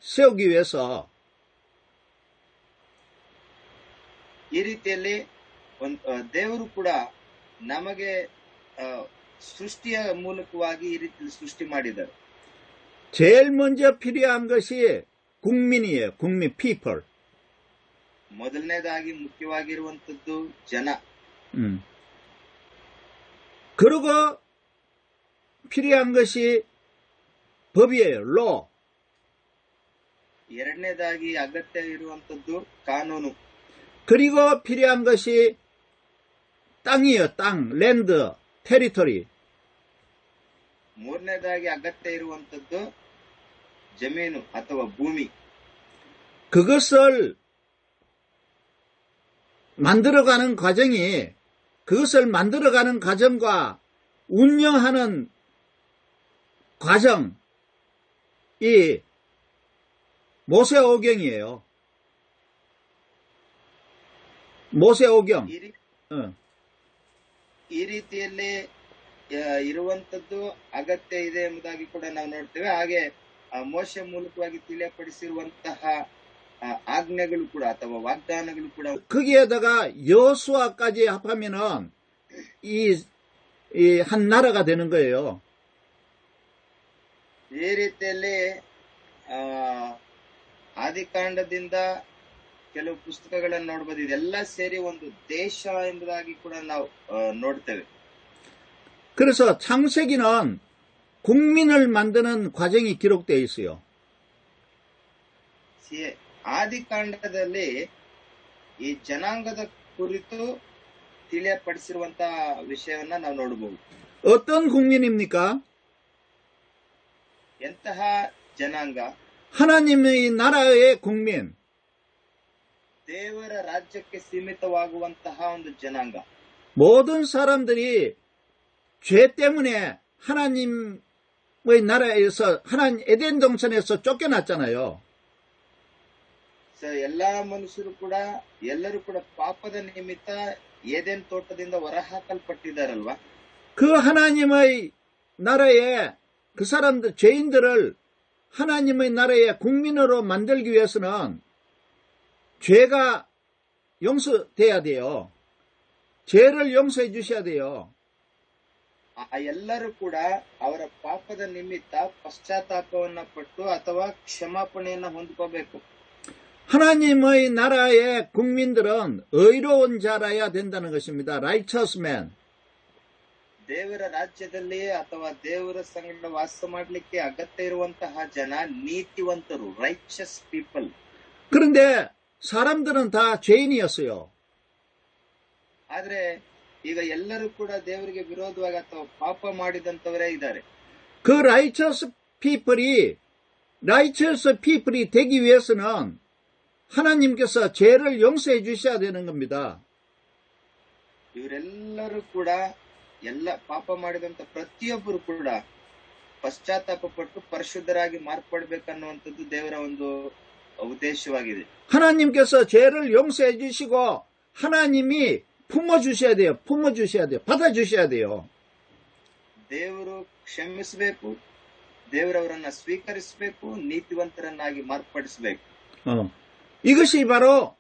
세우기 위해서 ಈ ರೀತಿಯಲ್ಲಿ ದೇವರು ಕೂಡ ನಮಗೆ ಸೃಷ್ಟಿಯ ಮೂಲಕವಾಗಿ ಈ ರೀತಿಯಲ್ಲಿ ಸೃಷ್ಟಿ ಮಾಡಿದ್ದಾರೆ. 제일 먼저 필요한 것이 국민이에요. 국민, people. ಮೊದಲನೇದಾಗಿ ಮುಖ್ಯವಾಗಿರುವಂತದ್ದು ಜನ. 그리고 필요한 것이 법이에요. law. ಎರಡನೇದಾಗಿ ಅಗತ್ಯ ಇರುವಂತದ್ದು ಕಾನೂನು. 그리고 필요한 것이 땅이에요. 땅, 랜드, 테리토리. ಮೂರನೇದಾಗಿ ಅಗತ್ಯ ಇರುವಂತದ್ದು ಜಮೀನು ಅಥವಾ ಭೂಮಿ. 그것을 만들어가는 과정이 그것을 만들어가는 과정과 운영하는 과정, 이 모세오경이에요. 모세오경. ಈ ರೀತಿಯಲ್ಲಿ ಇರುವಂತದ್ದು ಅಗತ್ಯ ಇದೆ ಎಂಬುದಾಗಿ ಕೂಡ ನಾವು ನೋಡ್ತೇವೆ. ಹಾಗೆ ಮೋಶೆ ಮೂಲಕವಾಗಿ ತಿಳಿಯಪಡಿಸಿರುವಂತಹ ಆಜ್ಞೆಗಳು ಕೂಡ ಅಥವಾ ವಾಗ್ದಾನಗಳು ಕೂಡ 거기에다가 여호수아까지 합하면은 이 한 나라가 되는 거예요. ಈ ರೀತಿಯಲ್ಲಿ ಆದಿಕಾಂಡದಿಂದ ಕೆಲವು ಪುಸ್ತಕಗಳನ್ನು ನೋಡಬಹುದು. ಇದೆಲ್ಲ ಸೇರಿ ಒಂದು ದೇಶ ಎಂಬುದಾಗಿ ಕೂಡ ನಾವು ನೋಡ್ತೇವೆ. 그래서 창세기는 국민을 만드는 과정이 기록되어 있어요. ಆದಿಕಾಂಡದಲ್ಲಿ ಈ ಜನಾಂಗದ ಕುರಿತು ತಿಳಿಯಪಡಿಸಿರುವಂತಹ ವಿಷಯವನ್ನ ನಾವು ನೋಡಬಹುದು. 어떤 국민입니까? ಎಂತಹ ಜನಾಂಗ? 하나님의 나라의 국민. ದೇವರ ರಾಜ್ಯಕ್ಕೆ ಸೀಮಿತವಾಗುವಂತಹ ಒಂದು ಜನಾಂಗ. 모든 사람들이 죄 때문에 하나님의 나라에서 하나님 에덴 동산에서 쫓겨났잖아요. ಎಲ್ಲಾ ಮನುಷ್ಯರು ಕೂಡ ಎಲ್ಲರೂ ಕೂಡ ಪಾಪದ ನಿಮಿತ್ತ ಏದೆನ್ ತೋಟದಿಂದ ಹೊರಹಾಕಲ್ಪಟ್ಟಿದ್ದಾರಲ್ವಾ? 그 하나님의 나라에 그 사람들 죄인들을 하나님의 나라의 국민으로 만들기 위해서는 죄가 용서돼야 돼요. 죄를 용서해 주셔야 돼요. ಎಲ್ಲರೂ ಕೂಡ ಅವರ ಪಾಪದ ನಿಮಿತ್ತ ಪಶ್ಚಾತ್ತಾಪವನ್ನ ಪಟ್ಟು ಅಥವಾ ಕ್ಷಮಾಪಣೆಯನ್ನ ಹೊಂದ್ಕೋಬೇಕು. 하나님의 나라의 국민들은 의로운 자라야 된다는 것입니다. righteous man. ದೇವರ ರಾಜ್ಯದಲ್ಲಿ ಅಥವಾ ದೇವರ ಸಂಗಡ ವಾಸ ಮಾಡಲಿಕ್ಕೆ ಅಗತ್ಯ ಇರುವಂತಹ ಜನ ನೀತಿವಂತರು, ರೈಚಸ್ ಪೀಪಲ್. 그런데 사람들은 다 죄인이었어요. ಆದ್ರೆ ಈಗ ಎಲ್ಲರೂ ಕೂಡ ದೇವರಿಗೆ ವಿರೋಧವಾಗಿ ಅಥವಾ ಪಾಪ ಮಾಡಿದಂತವರೇ ಇದ್ದಾರೆ. 그 righteous people이 되기 위해서는 하나님께서 죄를 용서해 주셔야 되는 겁니다. ಇವರೆಲ್ಲರೂ ಕೂಡ ಎಲ್ಲ ಪಾಪ ಮಾಡಿದಂತ ಪ್ರತಿಯೊಬ್ಬರು ಕೂಡ ಪಶ್ಚಾತ್ತಾಪ ಪಟ್ಟು ಪರಿಶುದ್ಧರಾಗಿ ಮಾರ್ಪಡಬೇಕನ್ನುವಂಥದ್ದು ದೇವರ ಒಂದು ಉದ್ದೇಶವಾಗಿದೆ. 하나님께서 죄를 용서해 주시고 하나님이 품어주셔야 돼요. 품어주셔야 돼요. 받아주셔야 돼요. ದೇವರು ಕ್ಷಮಿಸಬೇಕು, ದೇವರವರನ್ನ ಸ್ವೀಕರಿಸಬೇಕು, ನೀತಿವಂತರನ್ನಾಗಿ ಮಾರ್ಪಡಿಸಬೇಕು. 이것이 바로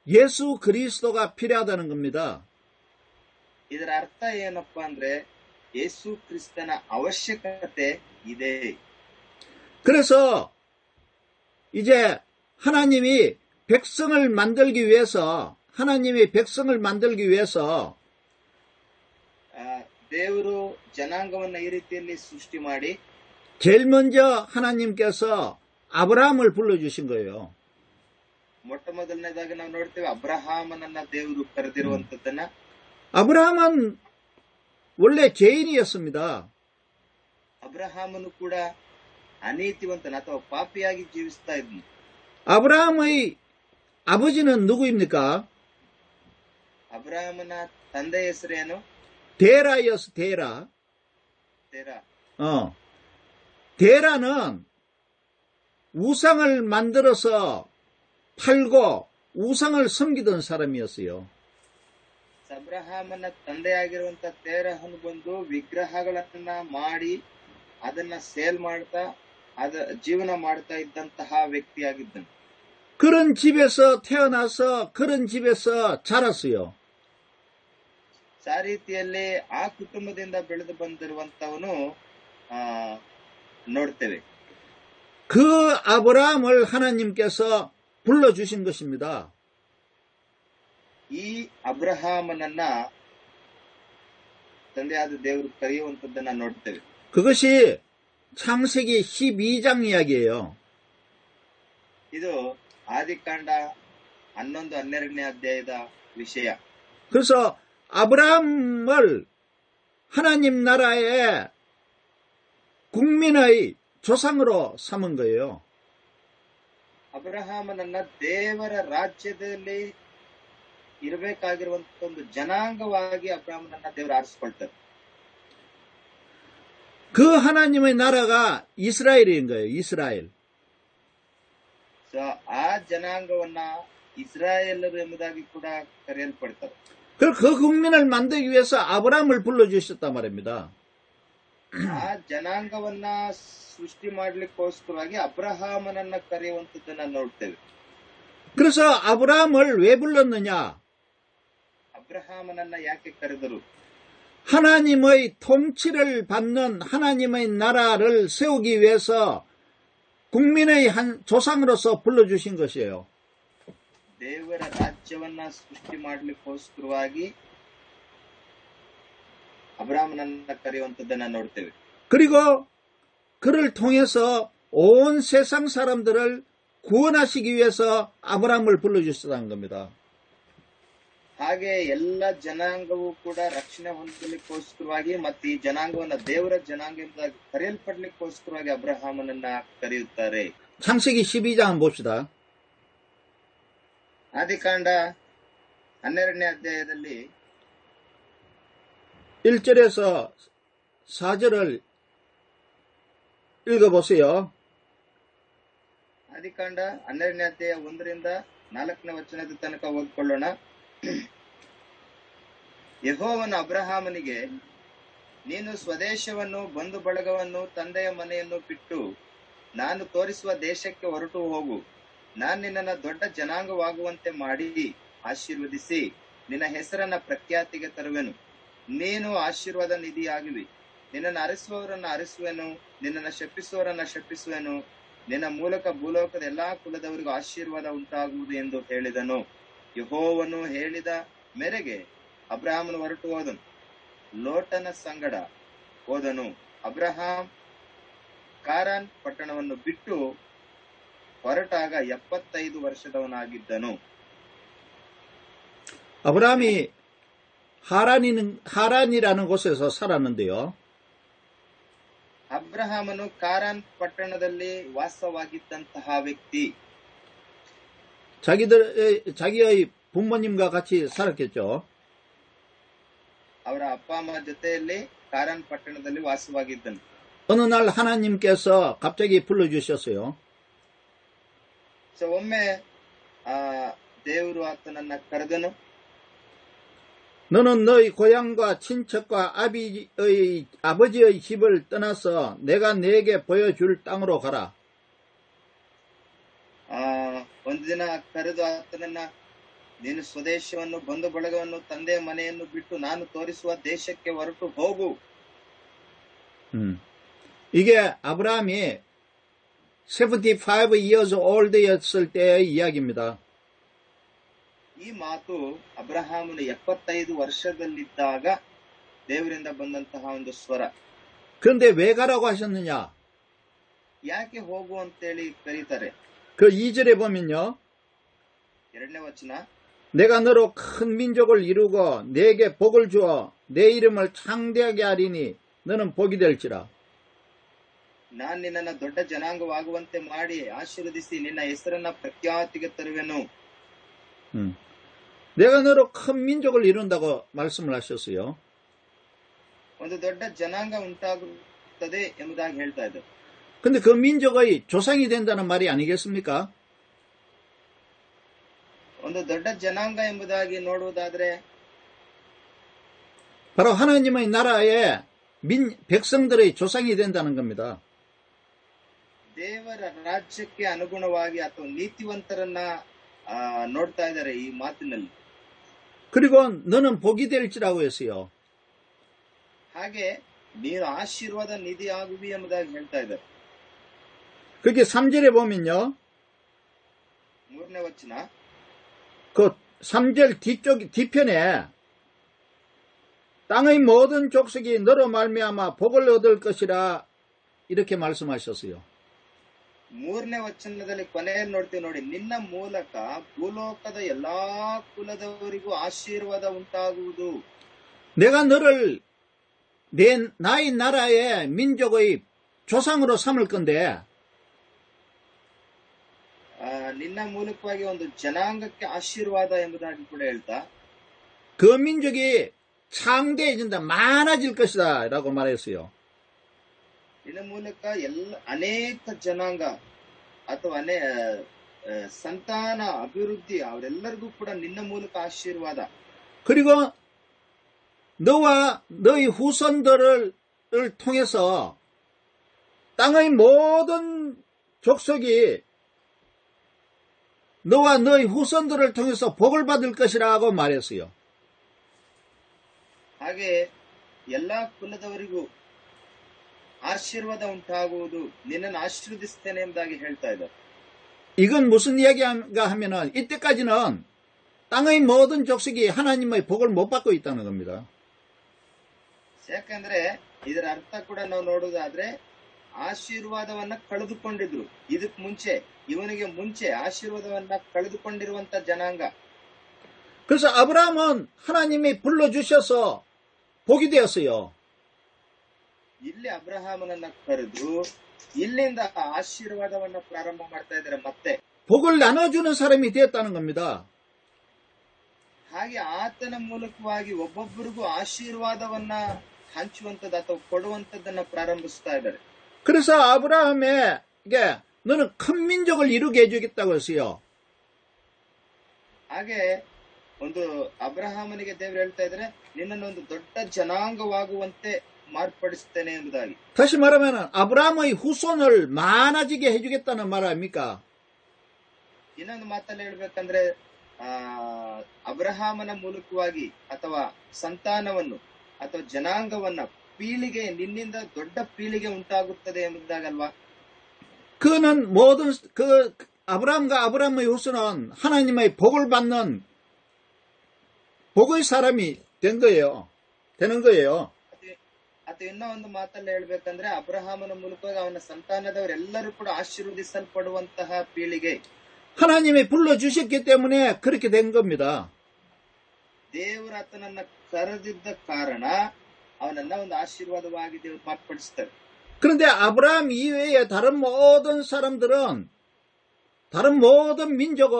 예수 그리스도가 필요하다는 겁니다. ಇದರ ಅರ್ಥ ಏನಪ್ಪಾ ಅಂದ್ರೆ ಯೇಸು ಕ್ರಿಸ್ತನ ಅವಶ್ಯಕತೆ ಇದೆ. 그래서 이제 하나님이 백성을 만들기 위해서 ದೇವರು ಜನಾಂಗವನ್ನ ಈ ರೀತಿಯಲ್ಲಿ ಸೃಷ್ಟಿ ಮಾಡಿ 제일 먼저 하나님께서 아브라함을 불러주신 거예요. ಮೊಟ್ಟ ಮೊದಲನೇದಾಗಿ ನಾವು ನೋಡ್ತೇವೆ ಅಬ್ರಹಾಮನನ್ನ ದೇವರು ಕರೆದಿರುವಂತದ್ದನ್ನ. 아브라함은 원래 죄인이었습니다. ಅಬ್ರಹಾಮನು ಕೂಡ ಅನೀತಿವಂತನ ಅಥವಾ ಪಾಪಿಯಾಗಿ ಜೀವಿಸ್ತಾ ಇದ್ನು. 아브라함의 아버지는 누구입니까? ಅಬ್ರಹಾಮನ ತಂದೆ ಹೆಸರೇನು? 데라였어, 데라. 데라는 우상을 만들어서 팔고 우상을 섬기던 사람이었어요. ಅಬ್ರಹಾಮನ ತಂದೆಯಾಗಿರುವಂತ ತೇರಹನು ಬಂದು ವಿಗ್ರಹಗಳನ್ನ ಮಾಡಿ ಅದನ್ನ ಸೇಲ್ ಮಾಡ್ತಾ ಜೀವನ ಮಾಡ್ತಾ ಇದ್ದಂತಹ ವ್ಯಕ್ತಿಯಾಗಿದ್ದನು. 그런 집에서 태어나서 그런 집에서 자랐어요. ಆ ರೀತಿಯಲ್ಲಿ ಆ ಕುಟುಂಬದಿಂದ ಬೆಳೆದು ಬಂದಿರುವಂತವನು ನೋಡ್ತೇವೆ. 그 아브라함을 하나님께서 불러주신 것입니다. ಈ ಅಬ್ರಹಾಮನನ್ನ ತಂದೆಯಾದ ದೇವರು ಕರೆಯುವಂತದ್ದನ್ನ ನೋಡ್ತೇವೆ. 그것이 창세기 12장 이야기예요. ಇದು ಆದಿಕಾಂಡ 11-12ನೇ ಅಧ್ಯಾಯದ ವಿಷಯ. 그래서 아브라함을 하나님 나라의 국민의 조상으로 삼은 거예요. ಅಬ್ರಹಾಮನನ್ನ ದೇವರ ರಾಜ್ಯದಲ್ಲಿ ಇರಬೇಕಾಗಿರುವಂತ ಒಂದು ಜನಾಂಗವಾಗಿ ಅಬ್ರಾಹ್ಮನನ್ನ ದೇವರು ಆರಿಸ್ಕೊಳ್ತಾರೆ. 그 하나님의 나라가 이스라엘인 거예요. 이스라엘. ಸೊ ಆ ಜನಾಂಗವನ್ನ ಇಸ್ರಾಯೇಲರು ಎಂಬುದಾಗಿ ಕೂಡ ಕರೆಯಲ್ಪಡ್ತಾರೆ. 그 국민을 만들기 위해서 아브라함을 불러주셨단 말입니다. ಆ ಜನಾಂಗವನ್ನ ಸೃಷ್ಟಿ ಮಾಡ್ಲಿಕ್ಕೋಸ್ಕರವಾಗಿ ಅಬ್ರಹಾಮನನ್ನ ಕರೆಯುವಂತದ್ದನ್ನ ನೋಡ್ತೇವೆ. 그래서 아브라함을 왜 불렀느냐? ಅಬ್ರಹಾಮನನ್ನ ಯಾಕೆ ಕರೆದರು? 하나님의 통치를 받는 하나님의 나라를 세우기 위해서 국민의 한 조상으로서 불러주신 것이에요. ದೇವರ ರಾಜ್ಯವನ್ನ ಸೃಷ್ಟಿ ಮಾಡ್ಲಿಕ್ಕೋಸ್ಕರವಾಗಿ ಅಬ್ರಾಹ್ಮನನ್ನ ಕರೆಯುವಂತದ್ದನ್ನ ನೋಡ್ತೇವೆ. 그리고 그를 통해서 온 세상 사람들을 구원하시기 위해서 아브라함을 불러주셨다는 겁니다. ಹಾಗೆ ಎಲ್ಲ ಜನಾಂಗವೂ ಕೂಡ ರಕ್ಷಣೆ ಹೊಂದಲಿಕ್ಕೋಸ್ಕರವಾಗಿ ಮತ್ತೆ ಈ ಜನಾಂಗವನ್ನ ದೇವರ ಜನಾಂಗ ಎಂಬುದಾಗಿ ಕರೆಯಲ್ಪಡ್ಲಿಕ್ಕೋಸ್ಕರವಾಗಿ ಅಬ್ರಹಾಮನನ್ನ ಕರೆಯುತ್ತಾರೆ. 창세기 12장 봅시다. ಆದಿಕಾಂಡ 12ನೇ ಅಧ್ಯಾಯದಲ್ಲಿ 1절에서 4절을 읽어보세요. ಆದಿಕಾಂಡ 12ನೇ ಅಧ್ಯಾಯ 1ರಿಂದ 4ನೇ ವಚನದ ತನಕ ಓದ್ಕೊಳ್ಳೋಣ. ಯೆಹೋವನು ಅಬ್ರಹಾಮನಿಗೆ, ನೀನು ಸ್ವದೇಶವನ್ನು, ಬಂಧು ಬಳಗವನ್ನು, ತಂದೆಯ ಮನೆಯನ್ನು ಬಿಟ್ಟು ನಾನು ತೋರಿಸುವ ದೇಶಕ್ಕೆ ಹೊರಟು ಹೋಗು. ನಾನು ನಿನ್ನನ್ನು ದೊಡ್ಡ ಜನಾಂಗವಾಗುವಂತೆ ಮಾಡಿ ಆಶೀರ್ವದಿಸಿ ನಿನ್ನ ಹೆಸರನ್ನ ಪ್ರಖ್ಯಾತಿಗೆ ತರುವೆನು. ನೀನು ಆಶೀರ್ವಾದ ನಿಧಿಯಾಗುವಿ. ನಿನ್ನನ್ನು ಅರಸುವವರನ್ನ ಅರಸುವೆನು, ನಿನ್ನನ್ನು ಶಪಿಸುವವರನ್ನ ಶಪಿಸುವೆನು. ನಿನ್ನ ಮೂಲಕ ಭೂಲೋಕದ ಎಲ್ಲಾ ಕುಲದವರಿಗೂ ಆಶೀರ್ವಾದ ಉಂಟಾಗುವುದು ಎಂದು ಹೇಳಿದನು. ಯೆಹೋವನು ಹೇಳಿದ ಮೇರೆಗೆ ಅಬ್ರಹಾಮನು ಹೊರಟು ಹೋದನು. ಲೋಟನ ಸಂಗಡ ಹೋದನು. ಅಬ್ರಹಾಂ ಕಾರಾನ್ ಪಟ್ಟಣವನ್ನು ಬಿಟ್ಟು ಹೊರಟಾಗ 75 ವರ್ಷದವನಾಗಿದ್ದನು. 아브라함이 하란이라는 곳에서 살았는데요. ಅಬ್ರಹಾಮನು ಕಾರಾನ್ ಪಟ್ಟಣದಲ್ಲಿ ವಾಸವಾಗಿದ್ದಂತಹ ವ್ಯಕ್ತಿ. 자기의 부모님과 같이 살았겠죠. ಅವರ ಅಪ್ಪ ಅಮ್ಮ ಜೊತೆಯಲ್ಲಿ ಕಾರಾನ್ ಪಟ್ಟಣದಲ್ಲಿ ವಾಸವಾಗಿದ್ದನು. 어느 날 하나님께서 갑자기 불러주셨어요. ಸೊ ಒಮ್ಮೆ ದೇವರು ಆತನನ್ನ ಕರೆದನು. 너는 너희 고향과 친척과 아버지의 집을 떠나서 내가 네게 보여줄 땅으로 가라. ಒಂದು ದಿನ ಕರೆದು ಆತನನ್ನ, ನೀನು ಸ್ವದೇಶವನ್ನು, ಬಂಧು ಬಳಗವನ್ನು, ತಂದೆಯ ಮನೆಯನ್ನು ಬಿಟ್ಟು ನಾನು ತೋರಿಸುವ ದೇಶಕ್ಕೆ ಹೊರಟು ಹೋಗು. 이게 아브라함이 75 years old였을 때의 이야기입니다. ಈ ಮಾತು ಅಬ್ರಹಾಮನು 75 ವರ್ಷದಲ್ಲಿದ್ದಾಗ ದೇವರಿಂದ ಬಂದಂತಹ ಒಂದು ಸ್ವರ. 그런데 왜 가라고 하셨느냐? ಯಾಕೆ ಹೋಗು ಅಂತೇಳಿ ಕರೀತಾರೆ? 그 2절에 보면요. 2ನೇ ವಚನ, 내가 너로 큰 민족을 이루고 내게 복을 주어 내 이름을 창대하게 하리니 너는 복이 될지라. ನಾನ್ ನಿನ್ನನ್ನ ದೊಡ್ಡ ಜನಾಂಗವಾಗುವಂತೆ ಮಾಡಿ ಆಶೀರ್ವದಿಸಿ ನಿನ್ನ ಹೆಸರನ್ನ ಪ್ರಖ್ಯಾತಿಗೆ ತರುವೆನು. 내가 너로 큰 민족을 이룬다고 말씀을 하셨어요. ಒಂದು ದೊಡ್ಡ ಜನಾಂಗ ಉಂಟಾಗುತ್ತದೆ ಎಂಬುದಾಗಿ ಹೇಳ್ತಾ ಇದ್ದಾರೆ. 근데 그 민족의 조상이 된다는 말이 아니겠습니까? ಒಂದು ದೊಡ್ಡ ಜನಾಂಗ ಎಂಬುದಾಗಿ ನೋಡುವುದಾದ್ರೆ 바로 하나님의 나라의 백성들의 조상이 된다는 겁니다. ದೇವರ ರಾಜ್ಯಕ್ಕೆ ಅನುಗುಣವಾಗಿ ಅಥವಾ ನೀತಿವಂತರನ್ನ ನೋಡ್ತಾ ಇದ್ದಾರೆ ಈ ಮಾತಿನಲ್ಲಿ. 그리고 너는 복이 될지라고 했어요. ಹಾಗೆ ನೀನು ಆಶೀರ್ವಾದ ನಿಧಿಯಾಗುವಿ ಎಂಬುದಾಗಿ ಹೇಳ್ತಾ ಇದ್ದಾರೆ. 그게 3절에 보면요. 3ನೇ ವಚನ, 그 3절 뒤편에 땅의 모든 족속이 너로 말미암아 복을 얻을 것이라 이렇게 말씀하셨어요. 3ನೇ ವಚನದಲ್ಲಿ ಕೊನೆಯಲ್ಲಿ ನೋಡ್ತೀವಿ ನೋಡಿ, ನಿನ್ನ ಮೂಲಕ ಭೂಲೋಕದ ಎಲ್ಲಾ ಕುಲದವರಿಗೂ ಆಶೀರ್ವಾದ ಉಂಟಾಗುವುದು. 내가 너를 나의 나라의 민족의 조상으로 삼을 건데 ನಿನ್ನ ಮೂಲಕವಾಗಿ ಒಂದು ಜನಾಂಗಕ್ಕೆ ಆಶೀರ್ವಾದ ಎಂಬುದಾಗಿ ಕೂಡ ಹೇಳ್ತಾ, 그 민족이 창대해진다, 많아질 것이다 라고 말했어요. ಇನ್ನು ಮೂಲಕ ಅನೇಕ ಜನಾಂಗ ಅಥವಾ ಸಂತಾನ ಅಭಿವೃದ್ಧಿ ಅವರೆಲ್ಲರಿಗೂ ಕೂಡ ನಿನ್ನ ಮೂಲಕ ಆಶೀರ್ವಾದ. 그리고 너와 너희 후손들을 통해서 땅의 모든 족속이 너와 너희 후손들을 통해서 복을 받을 것이라고 말했어요. ಹಾಗೆ ಎಲ್ಲಾ ಕುಲದವರಿಗೂ ಆಶೀರ್ವಾದ ಉಂಟಾಗುವುದು, ನಿನ್ನನ್ನು ಆಶೀರ್ವದಿಸ್ತೇನೆ ಎಂಬುದಾಗಿ ಹೇಳ್ತಾ ಇದ್ದಾರೆ. 이건 무슨 이야기인가 하면은 이때까지는 땅의 모든 족속이 하나님의 복을 못 받고 있다는 겁니다. ಯಾಕಂದ್ರೆ ಇದರ ಅರ್ಥ ಕೂಡ ನಾವು ನೋಡುವುದಾದ್ರೆ ಆಶೀರ್ವಾದವನ್ನ ಕಳೆದುಕೊಂಡಿದ್ರು. ಇದಕ್ ಮುಂಚೆ, ಇವನಿಗೆ ಮುಂಚೆ ಆಶೀರ್ವಾದವನ್ನ ಕಳೆದುಕೊಂಡಿರುವಂತ ಜನಾಂಗ. 그래서 아브라함은 하나님이 불러주셔서 복이 되었어요. ಇಲ್ಲಿ ಅಬ್ರಹಾಮನನ್ನ ಕರೆದು ಇಲ್ಲಿಂದ ಆಶೀರ್ವಾದವನ್ನ ಪ್ರಾರಂಭ ಮಾಡ್ತಾ ಇದ್ದಾರೆ. ಮತ್ತೆ 복을 나눠주는 사람이 되었다는 겁니다. ಹಾಗೆ ಆತನ ಮೂಲಕವಾಗಿ ಒಬ್ಬೊಬ್ಬರಿಗೂ ಆಶೀರ್ವಾದವನ್ನ ಹಂಚುವಂತದ್ದು ಅಥವಾ ಕೊಡುವಂತದ್ದನ್ನ ಪ್ರಾರಂಭಿಸ್ತಾ ಇದ್ದಾರೆ. 그래서 아브라함에게 너는 큰 민족을 이루게 해주겠다고 했어요. ಹಾಗೆ ಒಂದು ಅಬ್ರಹಾಮನಿಗೆ ದೇವರು ಹೇಳ್ತಾ ಇದ್ದಾರೆ, ನಿನ್ನನ್ನು ಒಂದು ದೊಡ್ಡ ಜನಾಂಗವಾಗುವಂತೆ ಮಾರ್ಪಡಿಸ್ತೇನೆ ಎಂಬುದಾಗಿ. 다시 말하면 아브라함의 후손을 많아지게 해주겠다는 말 아닙니까? ಇನ್ನೊಂದು ಮಾತಲ್ಲಿ ಹೇಳ್ಬೇಕಂದ್ರೆ ಅಬ್ರಹಾಮನ ಮೂಲಕವಾಗಿ ಅಥವಾ ಸಂತಾನವನ್ನು ಅಥವಾ ಜನಾಂಗವನ್ನ ಪೀಳಿಗೆ, ನಿನ್ನಿಂದ ದೊಡ್ಡ ಪೀಳಿಗೆ ಉಂಟಾಗುತ್ತದೆ ಎಂಬುದಾಗಲ್ವಾ. 그는 모든 아브라함과 아브라함의 후손은 하나님의 복을 받는 복의 사람이 되는 거예요. ಅಥವಾ ಇನ್ನೂ ಒಂದು ಮಾತಲ್ಲಿ ಹೇಳ್ಬೇಕಂದ್ರೆ ಅಬ್ರಹಾಮನ ಮೂಲಕವಾಗಿ ಅವನ ಸಂತಾನದವರೆಲ್ಲರೂ ಕೂಡ ಆಶೀರ್ವದಿಸಲ್ಪಡುವಂತಹ ಪೀಳಿಗೆ. 하나님이 불러주셨기 때문에 그렇게 된 겁니다. ದೇವರು ಆತನನ್ನ ಕರೆದಿದ್ದ ಕಾರಣ ಅವನನ್ನ ಒಂದು ಆಶೀರ್ವಾದವಾಗಿ ದೇವರು ಮಾರ್ಪಡಿಸ್ತಾರೆ. 그런데 아브라함 이외에 다른 모든 사람들은, 다른 모든 민족은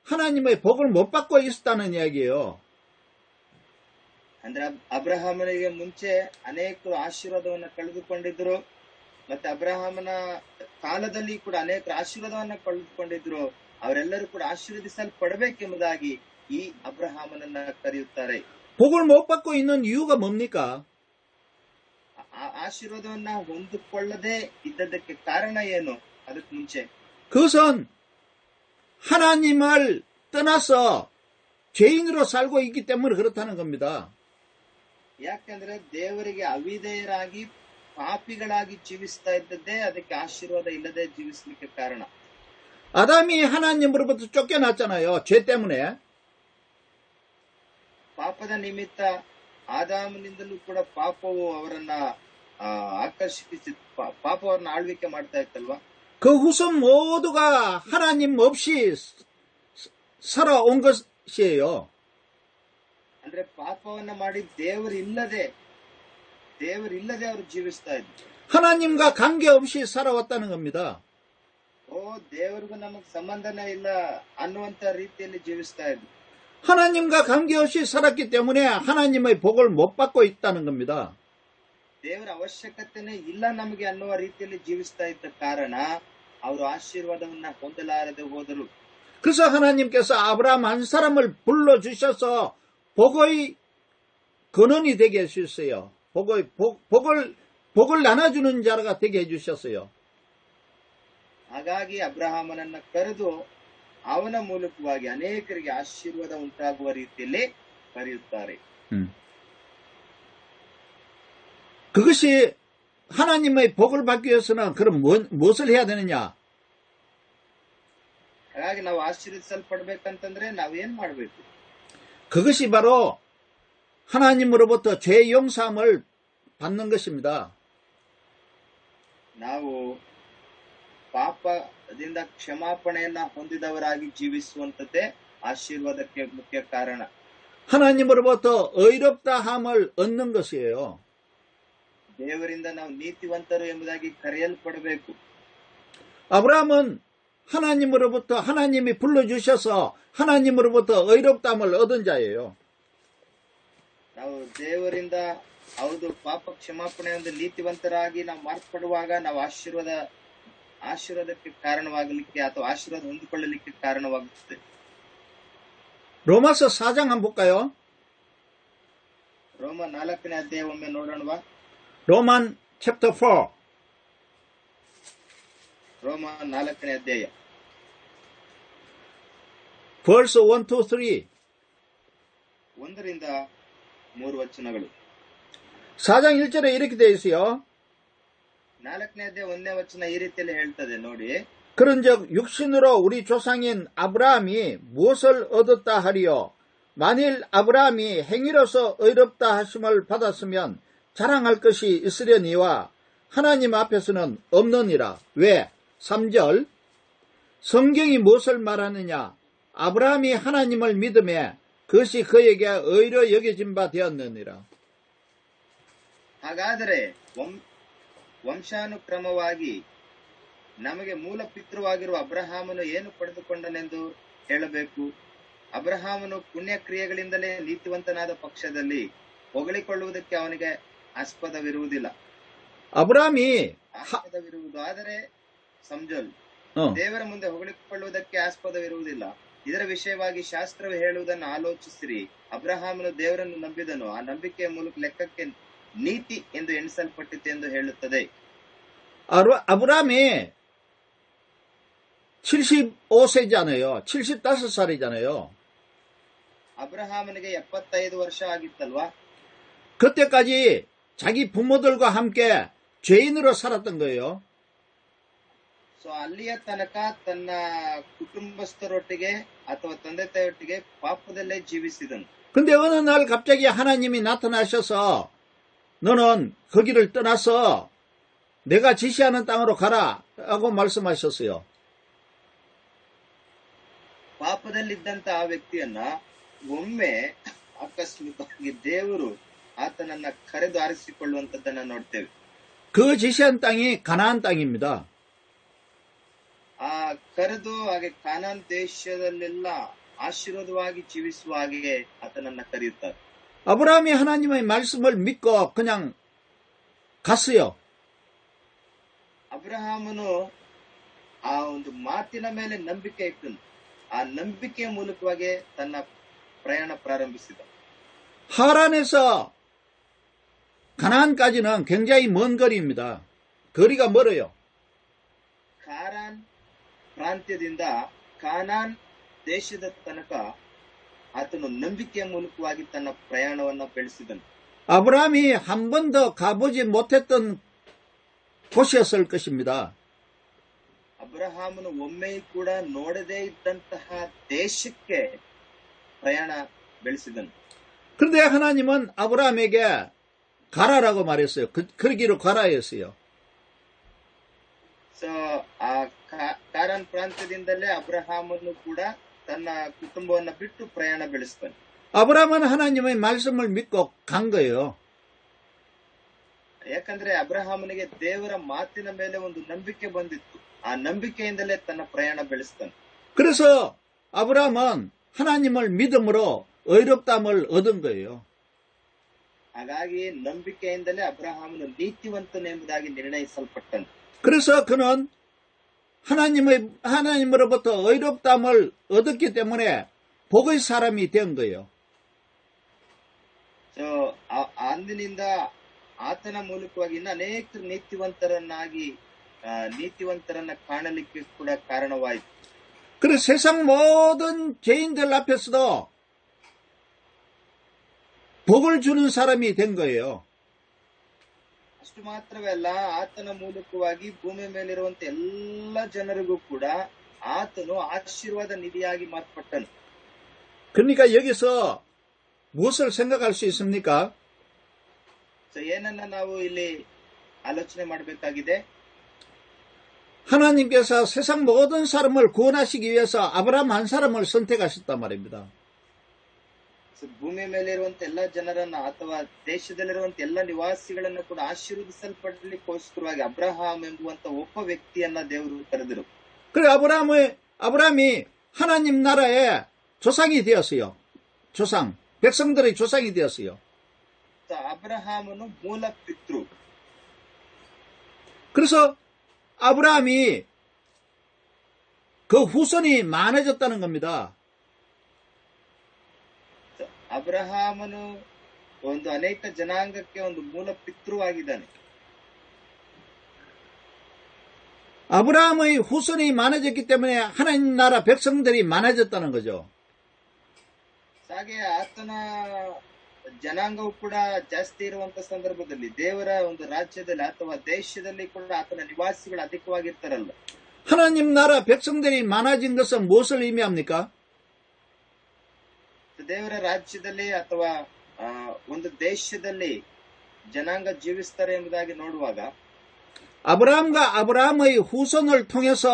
하나님의 복을 못 받고 있었다는 이야기예요. ಅಂದ್ರೆ ಅಬ್ರಹಾಮನಿಗೆ ಮುಂಚೆ ಅನೇಕರು ಆಶೀರ್ವಾದವನ್ನ ಕಳೆದುಕೊಂಡಿದ್ರು. ಮತ್ತೆ ಅಬ್ರಹಾಮನ ಕಾಲದಲ್ಲಿ ಕೂಡ ಅನೇಕರು ಆಶೀರ್ವಾದವನ್ನ ಕಳೆದುಕೊಂಡಿದ್ರು. ಅವರೆಲ್ಲರೂ ಕೂಡ ಆಶೀರ್ವದಿಸಲ್ಪಡಬೇಕೆಂಬುದಾಗಿ ಈ ಅಬ್ರಹಾಮನನ್ನ ಕರೆಯುತ್ತಾರೆ. 복을 못 받고 있는 이유가 뭡니까? ಆಶೀರ್ವಾದವನ್ನ ಹೊಂದಿಕೊಳ್ಳದೆ ಇದ್ದದಕ್ಕೆ ಕಾರಣ ಏನು? ಅದಕ್ಕೆ ಮುಂಚೆ 그것은 하나님을 떠나서 죄인으로 살고 있기 때문에 그렇다는 겁니다. ಯಾಕಂದ್ರೆ ದೇವರಿಗೆ ಅವಿಧೇಯರಾಗಿ ಪಾಪಿಗಳಾಗಿ ಜೀವಿಸ್ತಾ ಇದ್ದದ್ದೇ ಅದಕ್ಕೆ ಆಶೀರ್ವಾದ ಇಲ್ಲದೆ ಜೀವಿಸಲಿಕ್ಕೆ ಕಾರಣ. 아담이 하나님으로부터 쫓겨났잖아요. 죄 때문에. ಪಾಪದ ನಿಮಿತ್ತ ಆದಾಮನಿಂದಲೂ ಕೂಡ ಪಾಪವು ಅವರನ್ನ ಆಕರ್ಷಿಸಿ ಪಾಪ ಅವರನ್ನ ಆಳ್ವಿಕೆ ಮಾಡ್ತಾ ಇತ್ತಲ್ವಾ. 그 후손 모두가 하나님 없이 살아온 것이에요. ಅಂದ್ರೆ ಪಾಪವನ್ನ ಮಾಡಿ ದೇವರಿಲ್ಲದೆ ಅವರು ಜೀವಿಸ್ತಾ ಇದ್ರು. 하나님과 관계없이 살아왔다는 겁니다. ದೇವರಿಗೂ ನಮಗ್ ಸಂಬಂಧನೇ ಇಲ್ಲ ಅನ್ನುವಂತ ರೀತಿಯಲ್ಲಿ ಜೀವಿಸ್ತಾ ಇದ್ರು. 하나님과 관계없이 살았기 때문에 하나님의 복을 못 받고 있다는 겁니다. ದೇವರ ಅವಶ್ಯಕತೆನೇ ಇಲ್ಲ ನಮಗೆ ಅನ್ನುವ ರೀತಿಯಲ್ಲಿ ಜೀವಿಸ್ತಾ ಇದ್ದ ಕಾರಣ ಅವರು ಆಶೀರ್ವಾದವನ್ನ ಹೊಂದಲಾರದೆ ಹೋದರು. 그래서 하나님께서 아브라함 한 사람을 불러주셔서 복의 근원이 되게 해주셨어요. 복을 나눠주는 자가 되게 해주셨어요. ಹಾಗಾಗಿ ಅಬ್ರಹಾಮನನ್ನ ಕರೆದು ಅವನ ಮೂಲಕವಾಗಿ ಅನೇಕರಿಗೆ ಆಶೀರ್ವಾದ ಉಂಟಾಗುವ ರೀತಿಯಲ್ಲಿ ಕರೆಯುತ್ತಾರೆ. 그것이 하나님의 복을 받기 위해서는 그럼 무엇을 해야 되느냐? ಹಾಗಾಗಿ ನಾವು ಆಶೀರ್ವದಿಸಲ್ಪಡ್ಬೇಕಂತಂದ್ರೆ ನಾವೇನ್ ಮಾಡ್ಬೇಕು? 그것이 바로 하나님으로부터 죄 용서함을 받는 것입니다. ನಾವು ಪಾಪದಿಂದ ಕ್ಷಮಾಪಣೆಯನ್ನ ಹೊಂದಿದವರಾಗಿ ಜೀವಿಸುವಂತದ್ದೇ ಆಶೀರ್ವಾದಕ್ಕೆ ಮುಖ್ಯ ಕಾರಣ. 하나님으로부터 의롭다함을 얻는 것이에요. ದೇವರಿಂದ ನಾವು ನೀತಿವಂತರು ಎಂಬುದಾಗಿ ಕರೆಯಲ್ಪಡಬೇಕು. 아브라함은 하나님이 불러주셔서 하나님으로부터 의롭다함을 얻은 자예요. ನಾವು ದೇವರಿಂದ ಹೌದು ಪಾಪ ಕ್ಷಮಾಪಣೆ ಒಂದು ನೀತಿವಂತರಾಗಿ ನಾವು ಮಾರ್ಪಡುವಾಗ ನಾವು ಆಶೀರ್ವಾದಕ್ಕೆ ಕಾರಣವಾಗಲಿಕ್ಕೆ ಅಥವಾ ಆಶೀರ್ವಾದ ಹೊಂದಿಕೊಳ್ಳಲಿಕ್ಕೆ ಕಾರಣವಾಗುತ್ತದೆ. 로마서 4장 한번 볼까요? ರೋಮ 4ನೇ ಅಧ್ಯಾಯ ಒಮ್ಮೆ ನೋಡೋಣವಾ? 로만 챕터 4. ರೋಮ 4ನೇ ಅಧ್ಯಾಯ verse 1 to 3. 1ರಿಂದ 3 ವಚನಗಳು. 4장 1절에 이렇게 되어 있어요. 4ನೇ ಅಧ್ಯಾಯ 1ನೇ ವಚನ ಈ ರೀತಿಯಲ್ಲಿ ಹೇಳ್ತದೆ ನೋಡಿ. 그런즉 육신으로 우리 조상인 아브라함이 무엇을 얻었다 하리요? 만일 아브라함이 행위로서 의롭다 하심을 받았으면 자랑할 것이 있으려니와 하나님 앞에서는 없느니라. 왜? 3절 성경이 무엇을 말하느냐? 아브라함이 하나님을 믿음에 그것이 그에게 의로 여겨진 바 되었느니라. ಹಾಗಾದರೆ ವಂಶಾನುಕ್ರಮವಾಗಿ ನಮಗೆ ಮೂಲ ಪಿತೃವಾಗಿರುವ ಅಬ್ರಹಾಮನು ಏನು ಪಡೆದುಕೊಂಡನೆಂದು ಹೇಳಬೇಕು? ಅಬ್ರಹಾಮನು ಪುಣ್ಯ ಕ್ರಿಯೆಗಳಿಂದಲೇ ನೀತಿವಂತನಾದ ಪಕ್ಷದಲ್ಲಿ ಹೊಗಳಿಕೊಳ್ಳುವುದಕ್ಕೆ ಅವನಿಗೆ ಆಸ್ಪದವಿರುವುದಿಲ್ಲ. ಆಸ್ಪದವಿರುವುದು ಆದರೆ ಸಂಜೋಲ್ ದೇವರ ಮುಂದೆ ಹೊಗಳಿಕೊಳ್ಳುವುದಕ್ಕೆ ಆಸ್ಪದವಿರುವುದಿಲ್ಲ. ಇದರ ವಿಷಯವಾಗಿ ಶಾಸ್ತ್ರವು ಹೇಳುವುದನ್ನು ಆಲೋಚಿಸಿರಿ. ಅಬ್ರಹಾಮನು ದೇವರನ್ನು ನಂಬಿದನು, ಆ ನಂಬಿಕೆಯ ಮೂಲಕ ಲೆಕ್ಕಕ್ಕೆ ನೀತಿ ಎಂದು ಎಣಿಸಲ್ಪಟ್ಟಿತು ಎಂದು ಹೇಳುತ್ತದೆ. 아브라함이 75세잖아요. 75살이잖아요. ಅಬ್ರಹಾಮನಿಗೆ 75 ವರ್ಷ ಆಗಿತ್ತಲ್ವಾ? 그때까지 자기 부모들과 함께 죄인으로 살았던 거예요. ಸೊ ಅಲ್ಲಿಯ ತನಕ ತನ್ನ ಕುಟುಂಬಸ್ಥರೊಟ್ಟಿಗೆ ಅಥವಾ ತಂದೆ ತಾಯಿಯೊಟ್ಟಿಗೆ ಪಾಪದಲ್ಲೇ ಜೀವಿಸಿದನು. 근데 어느 날 갑자기 하나님이 나타나셔서 너는 거기를 떠나서 내가 지시하는 땅으로 가라 하고 말씀하셨어요. ಪಾಪದಲ್ಲಿದ್ದಂತ ಆ ವ್ಯಕ್ತಿಯನ್ನ ಒಮ್ಮೆ ಆಕಸ್ಮಿಕವಾಗಿ ದೇವರು ಆತನನ್ನ ಕರೆದು ಆರಿಸಿಕೊಳ್ಳುವಂತದ್ದನ್ನ ನೋಡ್ತೇವೆ. 그 지시한 땅이 가나안 땅입니다. ಆ ಕರೆದು ಹಾಗೆ ಕಾನಾನ್ ದೇಶದಲ್ಲೆಲ್ಲ ಆಶೀರ್ವಾದವಾಗಿ ಜೀವಿಸುವ ಹಾಗೆ ಆತನನ್ನ ಕರೆಯುತ್ತಾರೆ. 아브라함이 하나님의 말씀을 믿고 그냥 갔어요. ಅಬ್ರಹಾಮನು ಆ ಒಂದು ಮಾತಿನ ಮೇಲೆ ನಂಬಿಕೆ ಇಟ್ಟನು. ಆ ನಂಬಿಕೆಯ ಮೂಲಕವಾಗಿ ತನ್ನ ಪ್ರಯಾಣ ಪ್ರಾರಂಭಿಸಿದ. 하란에서 가나안까지는 굉장히 먼 거리입니다. 거리가 멀어요. ಕಾರಾನ್ ಪ್ರಾಂತ್ಯದಿಂದ ಕಾನಾನ್ ದೇಶದ ತನಕ ಆತನು ನಂಬಿಕೆಯ ಮೂಲಕವಾಗಿ ತನ್ನ ಪ್ರಯಾಣವನ್ನು ಬೆಳೆಸಿದನು. 아브라함이 한 번도 가보지 못했던 곳이었을 것입니다. ಅಬ್ರಹಾಮನು ಒಮ್ಮೆಯೂ ಕೂಡ ನೋಡದೇ ಇದ್ದಂತಹ ದೇಶಕ್ಕೆ ಪ್ರಯಾಣ ಬೆಳೆಸಿದನು. 그런데 하나님은 아브라함에게 가라라고 말했어요. 거기로 가라 했어요. ಸೊ ಆ ಕಾರಾನ್ ಪ್ರಾಂತ್ಯದಿಂದಲೇ ಅಬ್ರಹಾಮನು ಕೂಡ ತನ್ನ ಕುಟುಂಬವನ್ನ ಬಿಟ್ಟು ಪ್ರಯಾಣ ಬೆಳೆಸ್ತಾನೆ. 아브라함은 하나님의 말씀을 믿고 간 거예요. ಯಾಕಂದ್ರೆ ಅಬ್ರಹಾಮನಿಗೆ ದೇವರ ಮಾತಿನ ಮೇಲೆ ಒಂದು ನಂಬಿಕೆ ಬಂದಿತ್ತು. ಆ ನಂಬಿಕೆಯಿಂದಲೇ ತನ್ನ ಪ್ರಯಾಣ ಬೆಳೆಸ್ತಾನೆ. 그래서 아브라함은 하나님을 믿음으로 의롭다함을 얻은 거예요. ಹಾಗಾಗಿ ನಂಬಿಕೆಯಿಂದಲೇ ಅಬ್ರಹಾಮನು ನೀತಿವಂತನೆಂಬುದಾಗಿ ನಿರ್ಣಯಿಸಲ್ಪಟ್ಟನು. 그래서 그는 하나님으로부터 의롭다함을 얻었기 때문에 복의 사람이 된 거예요. ಸೊ ಅಂದಿನಿಂದ ಆತನ ಮೂಲಕವಾಗಿ ಇನ್ನು ಅನೇಕ ನೀತಿವಂತರನ್ನ ಕಾಣಲಿಕ್ಕೆ ಕೂಡ ಕಾರಣವಾಯಿತು. 그래서 세상 모든 죄인들 앞에서도 복을 주는 사람이 된 거예요. ಅಷ್ಟು ಮಾತ್ರವೇ ಅಲ್ಲ, ಆತನ ಮೂಲಕವಾಗಿ ಭೂಮಿ ಮೇಲಿರುವಂತ ಎಲ್ಲ ಜನರಿಗೂ ಕೂಡ ಆತನು ಆಶೀರ್ವಾದ ನಿಧಿಯಾಗಿ ಮಾರ್ಪಟ್ಟನು. 그러니까 여기서 무엇을 생각할 수 있습니까? ಸೊ ಏನನ್ನ ನಾವು ಇಲ್ಲಿ ಆಲೋಚನೆ ಮಾಡಬೇಕಾಗಿದೆ? 하나님께서 세상 모든 사람을 구원하시기 위해서 아브라함 한 사람을 선택하셨단 말입니다. ಭೂಮಿ ಮೇಲಿರುವಂತ ಎಲ್ಲ ಜನರನ್ನ ಅಥವಾ ದೇಶದಲ್ಲಿರುವಂತ ಎಲ್ಲ ನಿವಾಸಿಗಳನ್ನ ಕೂಡ ಆಶೀರ್ವದಿಸಲ್ಪಡಲಿಕ್ಕೋಸ್ಕರವಾಗಿ ಅಬ್ರಹಾಂ ಎಂಬುವಂತ ಒಬ್ಬ ವ್ಯಕ್ತಿಯನ್ನ ದೇವರು ಕರೆದರು. 그래 아브라함이 하나님 나라의 조상이 되었어요. 백성들의 조상이 되었어요. ಮತ್ತು ಅಬ್ರಹಾಮನು ಮೂಲ ಪಿತೃ. 그래서 아브라함이 그 후손이 많아졌다는 겁니다. ಅಬ್ರಹಾಮನು ಒಂದು ಅನೇಕ ಜನಾಂಗಕ್ಕೆ ಒಂದು ಮೂಲ ಪಿತೃವಾಗಿದ್ದಾನೆ. 아브라함의 후손이 많아졌기 때문에 하나님 나라 백성들이 많아졌다는 거죠. ಹಾಗೆ ಆತನ ಜನಾಂಗವು ಕೂಡ ಜಾಸ್ತಿ ಇರುವಂತ ಸಂದರ್ಭದಲ್ಲಿ ದೇವರ ಒಂದು ರಾಜ್ಯದಲ್ಲಿ ಅಥವಾ ದೇಶದಲ್ಲಿ ಕೂಡ ಆತನ ನಿವಾಸಿಗಳು ಅಧಿಕವಾಗಿರ್ತಾರಲ್ಲ. 하나님 나라 백성들이 많아진 것은 무엇을 의미합니까? ದೇವರ ರಾಜ್ಯದಲ್ಲಿ ಅಥವಾ ಒಂದು ದೇಶದಲ್ಲಿ ಜನಾಂಗ ಜೀವಿಸ್ತಾರೆ ಎಂಬುದಾಗಿ ನೋಡುವಾಗ 아브라함과 아브라함의 후손을 통해서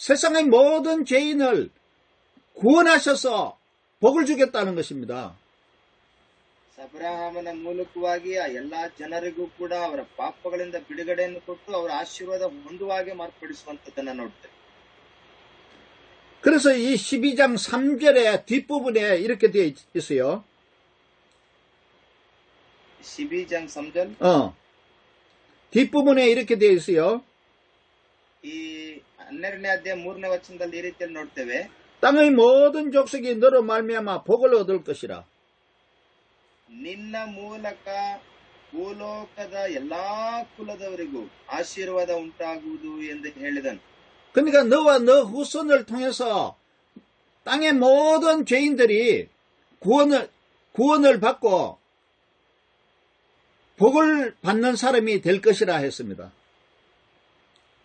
세상의 모든 죄인을 구원하셔서 복을 주겠다는 것입니다. ಅಬ್ರಹಾಮನ ಮೂಲಕವಾಗಿ ಆ ಎಲ್ಲಾ ಜನರಿಗೂ ಕೂಡ ಅವರ ಪಾಪಗಳಿಂದ ಬಿಡುಗಡೆಯನ್ನು ಕೊಟ್ಟು ಅವರ ಆಶೀರ್ವಾದ ಹೊಂದುವಾಗೆ ಮಾರ್ಪಡಿಸುವಂತದ್ದನ್ನ ನೋಡ್ತೇವೆ. 그래서 이 12장 3절의 뒷부분에 이렇게 되어 있어요. 12장 3절? 뒷부분에 이렇게 되어 있어요. 이 12ನೇ ಅಧ್ಯಾಯ 3ನೇ ವಚನದಲ್ಲಿ ಈ ರೀತಿಯಲ್ಲಿ ನೋಡ್ತೇವೆ. 땅의 모든 족속이 너로 말미암아 복을 얻을 것이라. ನಿನ್ನ ಮೂಲಕ ಭೂಲೋಕದ ಎಲ್ಲಾ ಕುಲದವರಿಗೂ ಆಶೀರ್ವಾದ ಉಂಟಾಗುವುದು ಎಂದು ಹೇಳಿದನು. 그러니까 너와 너 후손을 통해서 땅의 모든 죄인들이 구원을 받고 복을 받는 사람이 될 것이라 했습니다.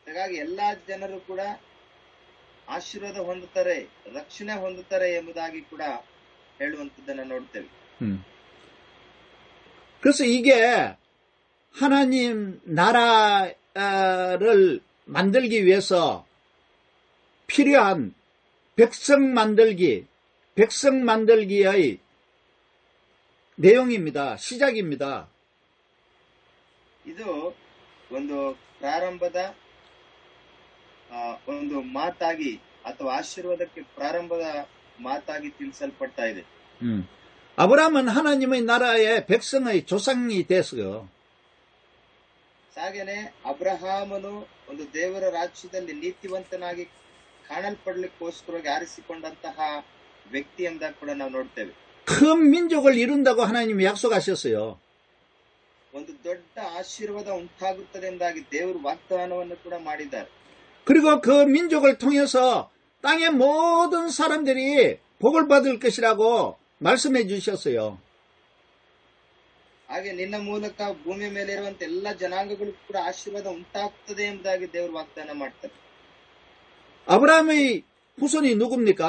ಹಾಗಾಗಿ ಎಲ್ಲಾ ಜನರು ಕೂಡ ಆಶೀರ್ವಾದ ಹೊಂದುತ್ತಾರೆ, ರಕ್ಷಣೆ ಹೊಂದುತ್ತಾರೆ ಎಂಬುದಾಗಿ ಕೂಡ ಹೇಳುವಂತದ್ದನ್ನ ನೋಡ್ತೇವೆ. 그래서 이게 하나님 나라를 만들기 위해서 필요한 백성 만들기의 내용입니다. 시작입니다. ಇದು ಒಂದು ಪ್ರಾರಂಭದ ಒಂದು ಮಾತಾಗಿ ಅಥವಾ ಆಶೀರ್ವಾದಕ್ಕೆ ಪ್ರಾರಂಭದ ಮಾತಾಗಿ ತಿಳಿಸಲ್ಪಡ್ತಾ ಇದೆ. 아브라함은 하나님의 나라의 백성의 조상이 됐어요. ಹಾಗೇನೆ ಅಬ್ರಹಾಮನು ಒಂದು ದೇವರ ರಾಜ್ಯದಲ್ಲಿ ನೀತಿವಂತನಾಗಿ ಕಾಣಲ್ಪಡ್ಲಿಕ್ಕೋಸ್ಕರವಾಗಿ ಆರಿಸಿಕೊಂಡಂತಹ ವ್ಯಕ್ತಿ ಎಂದಾಗ ಕೂಡ ನಾವು ನೋಡ್ತೇವೆ. 큰 민족을 이룬다고 하나님이 약속하셨어요. ಒಂದು ದೊಡ್ಡ ಆಶೀರ್ವಾದ ಉಂಟಾಗುತ್ತದೆ ಎಂದಾಗಿ ದೇವರು ವಾಗ್ದಾನವನ್ನು ಕೂಡ ಮಾಡಿದ್ದಾರೆ. 그리고 그 민족을 통해서 땅의 모든 사람들이 복을 받을 것이라고 말씀해 주셨어요. ಹಾಗೆ ನಿನ್ನ ಮೂಲಕ ಭೂಮಿ ಮೇಲೆ ಇರುವಂತ ಎಲ್ಲ ಜನಾಂಗಗಳು ಕೂಡ ಆಶೀರ್ವಾದ ಉಂಟಾಗ್ತದೆ ಎಂಬುದಾಗಿ ದೇವರು ವಾಗ್ದಾನ ಮಾಡ್ತಾರೆ. 아브라함의 후손이 누굽니까?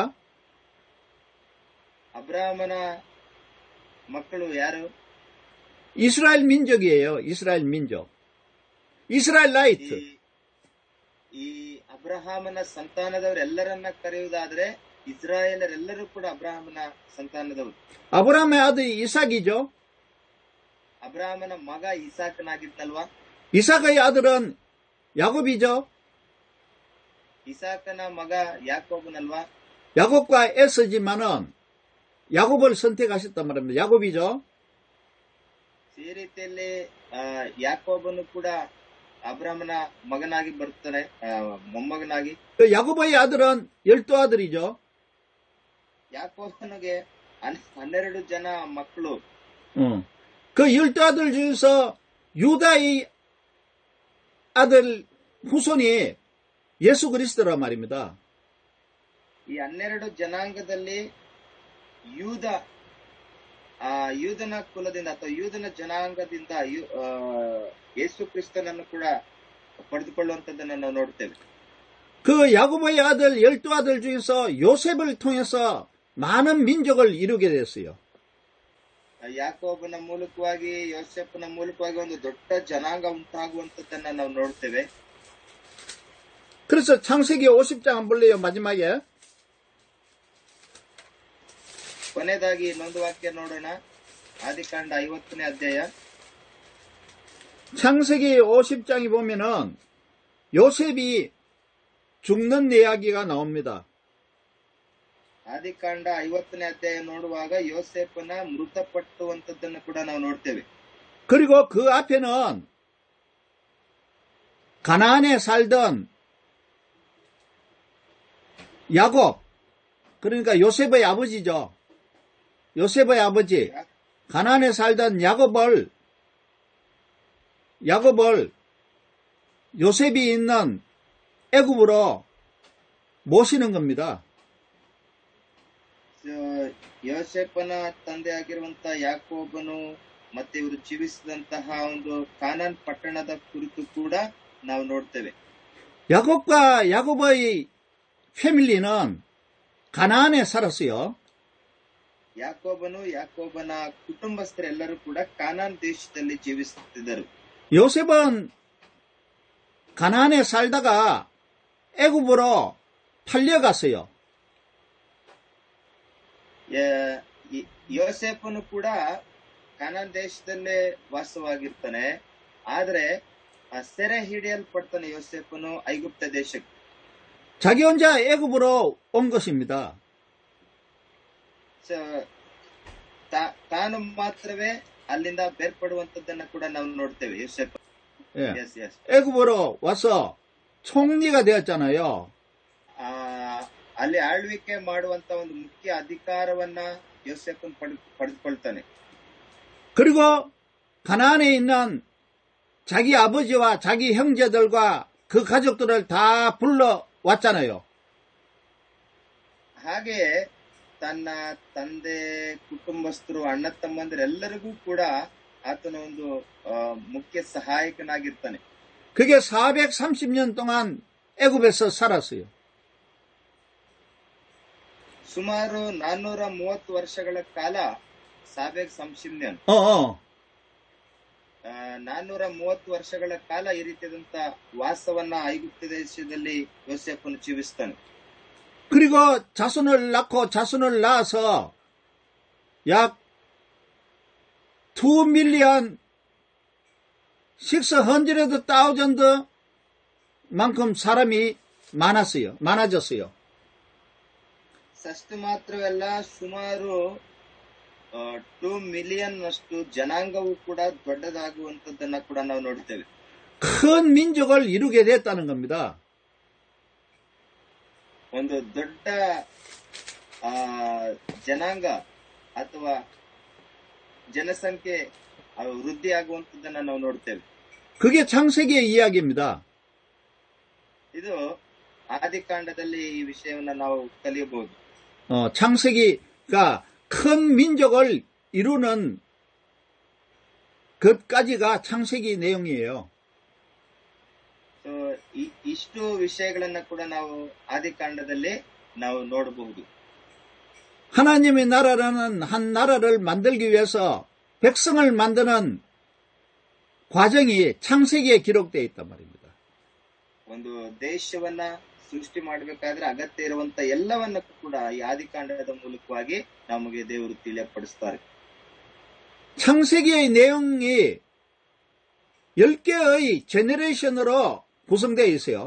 ಅಬ್ರಹಾಮನ ಮಕ್ಕಳು ಯಾರು? 이스라엘 민족이에요. 이스라엘 민족. 이스라엘라이트. ಈ ಅಬ್ರಹಾಮನ ಸಂತಾನದವರೆಲ್ಲರನ್ನ ಕರೆಯುವುದಾದ್ರೆ ಇಸ್ರಾಯೇಲರೆಲ್ಲರೂ ಕೂಡ ಅಬ್ರಹಾಮನ ಸಂತಾನದವರು. 아브라함의 아들 이삭이죠. ಅಬ್ರಹಾಮನ ಮಗ ಇಸಾಕನಾಗಿದ್ನಲ್ವಾ? 이삭의 아들은 야곱이죠. ಇಸಾಕನ ಮಗ ಯಾಕೋಬನಲ್ವಾ? 야곱과 에서지만은 야곱을 선택하셨단 말입니다. 야곱이죠. ಈ ರೀತಿಯಲ್ಲಿ ಯಾಕೋಬನು ಕೂಡ ಅಬ್ರಹಾಮನ ಮಗನಾಗಿ ಬರ್ತಾನೆ, ಮೊಮ್ಮಗನಾಗಿ. 그 야곱의 아들은 12아들이죠. ಯಾಕೋಬನಿಗೆ 12 ಜನ ಮಕ್ಕಳು. 그 12아들 중에서 유다의 아들 후손이 예수 그리스도란 말입니다. ಈ 12 ಜನಾಂಗದಲ್ಲಿ ಯೂದನ ಕುಲದಿಂದ ಅಥವಾ ಯೂದನ ಜನಾಂಗದಿಂದ ಯೇಸು ಕ್ರಿಸ್ತನನ್ನು ಕೂಡ ಪಡೆದುಕೊಳ್ಳುವಂತದ್ದನ್ನು ನಾವು ನೋಡ್ತೇವೆ. 그 야곱의 아들 12아들 중에서 요셉을 통해서 많은 민족을 이루게 됐어요. ಯಾಕೋಬನ ಮೂಲಕವಾಗಿ ಯೋಸೆಫನ ಮೂಲಕವಾಗಿ ಒಂದು ದೊಡ್ಡ ಜನಾಂಗ ಉಂಟಾಗುವಂತದ್ದನ್ನ ನಾವು ನೋಡ್ತೇವೆ. 그래서 창세기 50장 안 볼래요? 마지막에. ಕೊನೆಯದಾಗಿ ಇನ್ನೊಂದು ವಾಕ್ಯ ನೋಡೋಣ. ಆದಿಕಾಂಡ 50ನೇ ಅಧ್ಯಾಯ. 창세기 50장에 보면은 요셉이 죽는 이야기가 나옵니다. ಆದಿಕಾಂಡ 50ನೇ ಅಧ್ಯಾಯ ನೋಡುವಾಗ ಯೋಸೇಫನ ಮೃತಪಟ್ಟುವಂತದ್ದನ್ನು ಕೂಡ ನಾವು ನೋಡ್ತೇವೆ. 그리고 그 앞에는 가나안에 살던 야곱, 그러니까 요셉의 아버지죠. 요셉의 아버지, 가나안에 살던 야곱을 요셉이 있는 애굽으로 모시는 겁니다. ಯೋಸೇಫನ ತಂದೆಯಾಗಿರುವಂತಹ ಯಾಕೋಬನು ಮತ್ತೆ ಇವರು ಜೀವಿಸಿದಂತಹ ಒಂದು ಕಾನಾನ್ ಪಟ್ಟಣದ ಕುರಿತು ಕೂಡ ನಾವು ನೋಡ್ತೇವೆ. 야곱과 야곱의 패밀리는 가나안에 살았어요. ಯಾಕೋಬನು ಯಾಕೋಬನ ಕುಟುಂಬಸ್ಥರೆಲ್ಲರೂ ಕೂಡ ಕಾನಾನ್ ದೇಶದಲ್ಲಿ ಜೀವಿಸುತ್ತಿದ್ದರು. 요셉은 가나안에 살다가 애굽으로 팔려갔어요. ಯೋಸೇಫನು ಕೂಡ ಕಾನಾನ್ ದೇಶದಲ್ಲೇ ವಾಸವಾಗಿರ್ತಾನೆ. ಆದ್ರೆ ಸೆರೆ ಹಿಡಿಯಲ್ಪಡ್ತಾನೆ ಯೋಸೇಫನು ಐಗುಪ್ತ ದೇಶಕ್ಕೆ. 자기 혼자 애굽으로 온 것입니다. ತಾನು ಮಾತ್ರವೇ ಅಲ್ಲಿಂದ ಬೇರ್ಪಡುವಂತದ್ದನ್ನ ಕೂಡ ನಾವು ನೋಡ್ತೇವೆ. ಯೋಸೇಫ 애굽으로 와서 총리가 되었잖아요. ಅಲ್ಲಿ ಆಳ್ವಿಕೆ ಮಾಡುವಂತ ಒಂದು ಮುಖ್ಯ ಅಧಿಕಾರವನ್ನ ಯೋಸೇಫನ್ ಪಡೆದುಕೊಳ್ತಾನೆ. 그리고 가나안에 있는 자기 아버지와 자기 형제들과 그 가족들을 다 불러왔잖아요. ಹಾಗೆಯೇ ತನ್ನ ತಂದೆ, ಕುಟುಂಬಸ್ಥರು, ಅಣ್ಣ ತಮ್ಮಂದಿರೆಲ್ಲರಿಗೂ ಕೂಡ ಆತನ ಒಂದು ಮುಖ್ಯ ಸಹಾಯಕನಾಗಿರ್ತಾನೆ. 그게 430년 동안 애굽에서 살았어요. ಸುಮಾರು 430 ವರ್ಷಗಳ ಕಾಲ 430년 430 ವರ್ಷಗಳ ಕಾಲ ಈ ರೀತಿಯಾದಂತ ವಾಸವನ್ನ ಐಗುಪ್ತ ದೇಶದಲ್ಲಿ ಯೋಸೇಫನು ಜೀವಿಸ್ತಾನೆ. 그리고 자손을 낳고 자손을 낳아서 약 2,600,000 만큼 사람이 많아졌어요. ಅಷ್ಟು ಮಾತ್ರವಲ್ಲ, ಸುಮಾರು 2 ಮಿಲಿಯನ್ ಅಷ್ಟು ಜನಾಂಗವು ಕೂಡ ದೊಡ್ಡದಾಗುವಂತದ್ದನ್ನ ಕೂಡ ನಾವು ನೋಡ್ತೇವೆ. 큰 민족을 이루게 됐다는 겁니다. ಒಂದು ದೊಡ್ಡ ಜನಾಂಗ ಅಥವಾ ಜನಸಂಖ್ಯೆ ವೃದ್ಧಿಯಾಗುವಂತದ್ದನ್ನ ನಾವು ನೋಡ್ತೇವೆ. 그게 창세기의 이야기입니다. ಇದು ಆದಿಕಾಂಡದಲ್ಲಿ ಈ ವಿಷಯವನ್ನ ನಾವು ಕಲಿಯಬಹುದು. 창세기가 큰 민족을 이루는 것까지가 창세기 내용이에요. ಇಷ್ಟು ವಿಷಯಗಳನ್ನ ಕೂಡ ನಾವು ಆದಿಕಾಂಡದಲ್ಲಿ ನಾವು ನೋಡಬಹುದು. 하나님의 나라라는 한 나라를 만들기 위해서 백성을 만드는 과정이 창세기에 기록되어 있단 말입니다. ಒಂದು ದೇಶವನ್ನ ಸೃಷ್ಟಿ ಮಾಡಬೇಕಾದ್ರೆ ಅಗತ್ಯ ಇರುವಂತ ಎಲ್ಲವನ್ನ ಕೂಡ ಈ ಆದಿಕಾಂಡದ ಮೂಲಕವಾಗಿ ನಮಗೆ ದೇವರು ತಿಳಿಯಪಡಿಸುತ್ತಾರೆ. 창세기의 내용이 10개의 제너레이션으로 구성되어 있어요.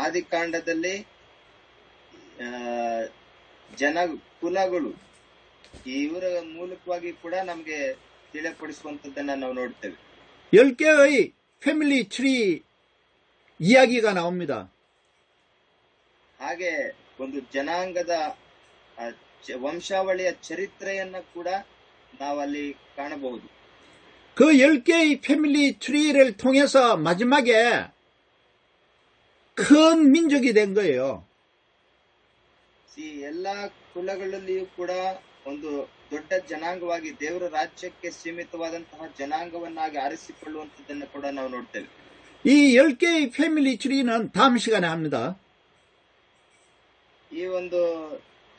ಆದಿಕಾಂಡದಲ್ಲಿ ಕುಲಗಳು ಇವರ ಮೂಲಕವಾಗಿ ಕೂಡ ನಮಗೆ ತಿಳಿಯಪಡಿಸುವಂತದ್ದನ್ನ ನಾವು ನೋಡ್ತೇವೆ. 10개의 패밀리 트리 이야기가 나옵니다. ಹಾಗೆ ಒಂದು ಜನಾಂಗದ ವಂಶಾವಳಿಯ ಚರಿತ್ರೆಯನ್ನ ಕೂಡ ನಾವಲ್ಲಿ ಕಾಣಬಹುದು. 그 10개의 패밀리 트리를 통해서 마지막에 큰 민족이 된 거예요. ಈ ಎಲ್ಲಾ ಕುಲಗಳಲ್ಲಿಯೂ ಕೂಡ ಒಂದು ದೊಡ್ಡ ಜನಾಂಗವಾಗಿ ದೇವರ ರಾಜ್ಯಕ್ಕೆ ಸೀಮಿತವಾದಂತಹ ಜನಾಂಗವನ್ನಾಗಿ ಆರಿಸಿಕೊಳ್ಳುವಂತದ್ದನ್ನು ಕೂಡ ನಾವು ನೋಡ್ತೇವೆ. 이 10개의 패밀리 트리는 다음 시간에 합니다. ಈ ಒಂದು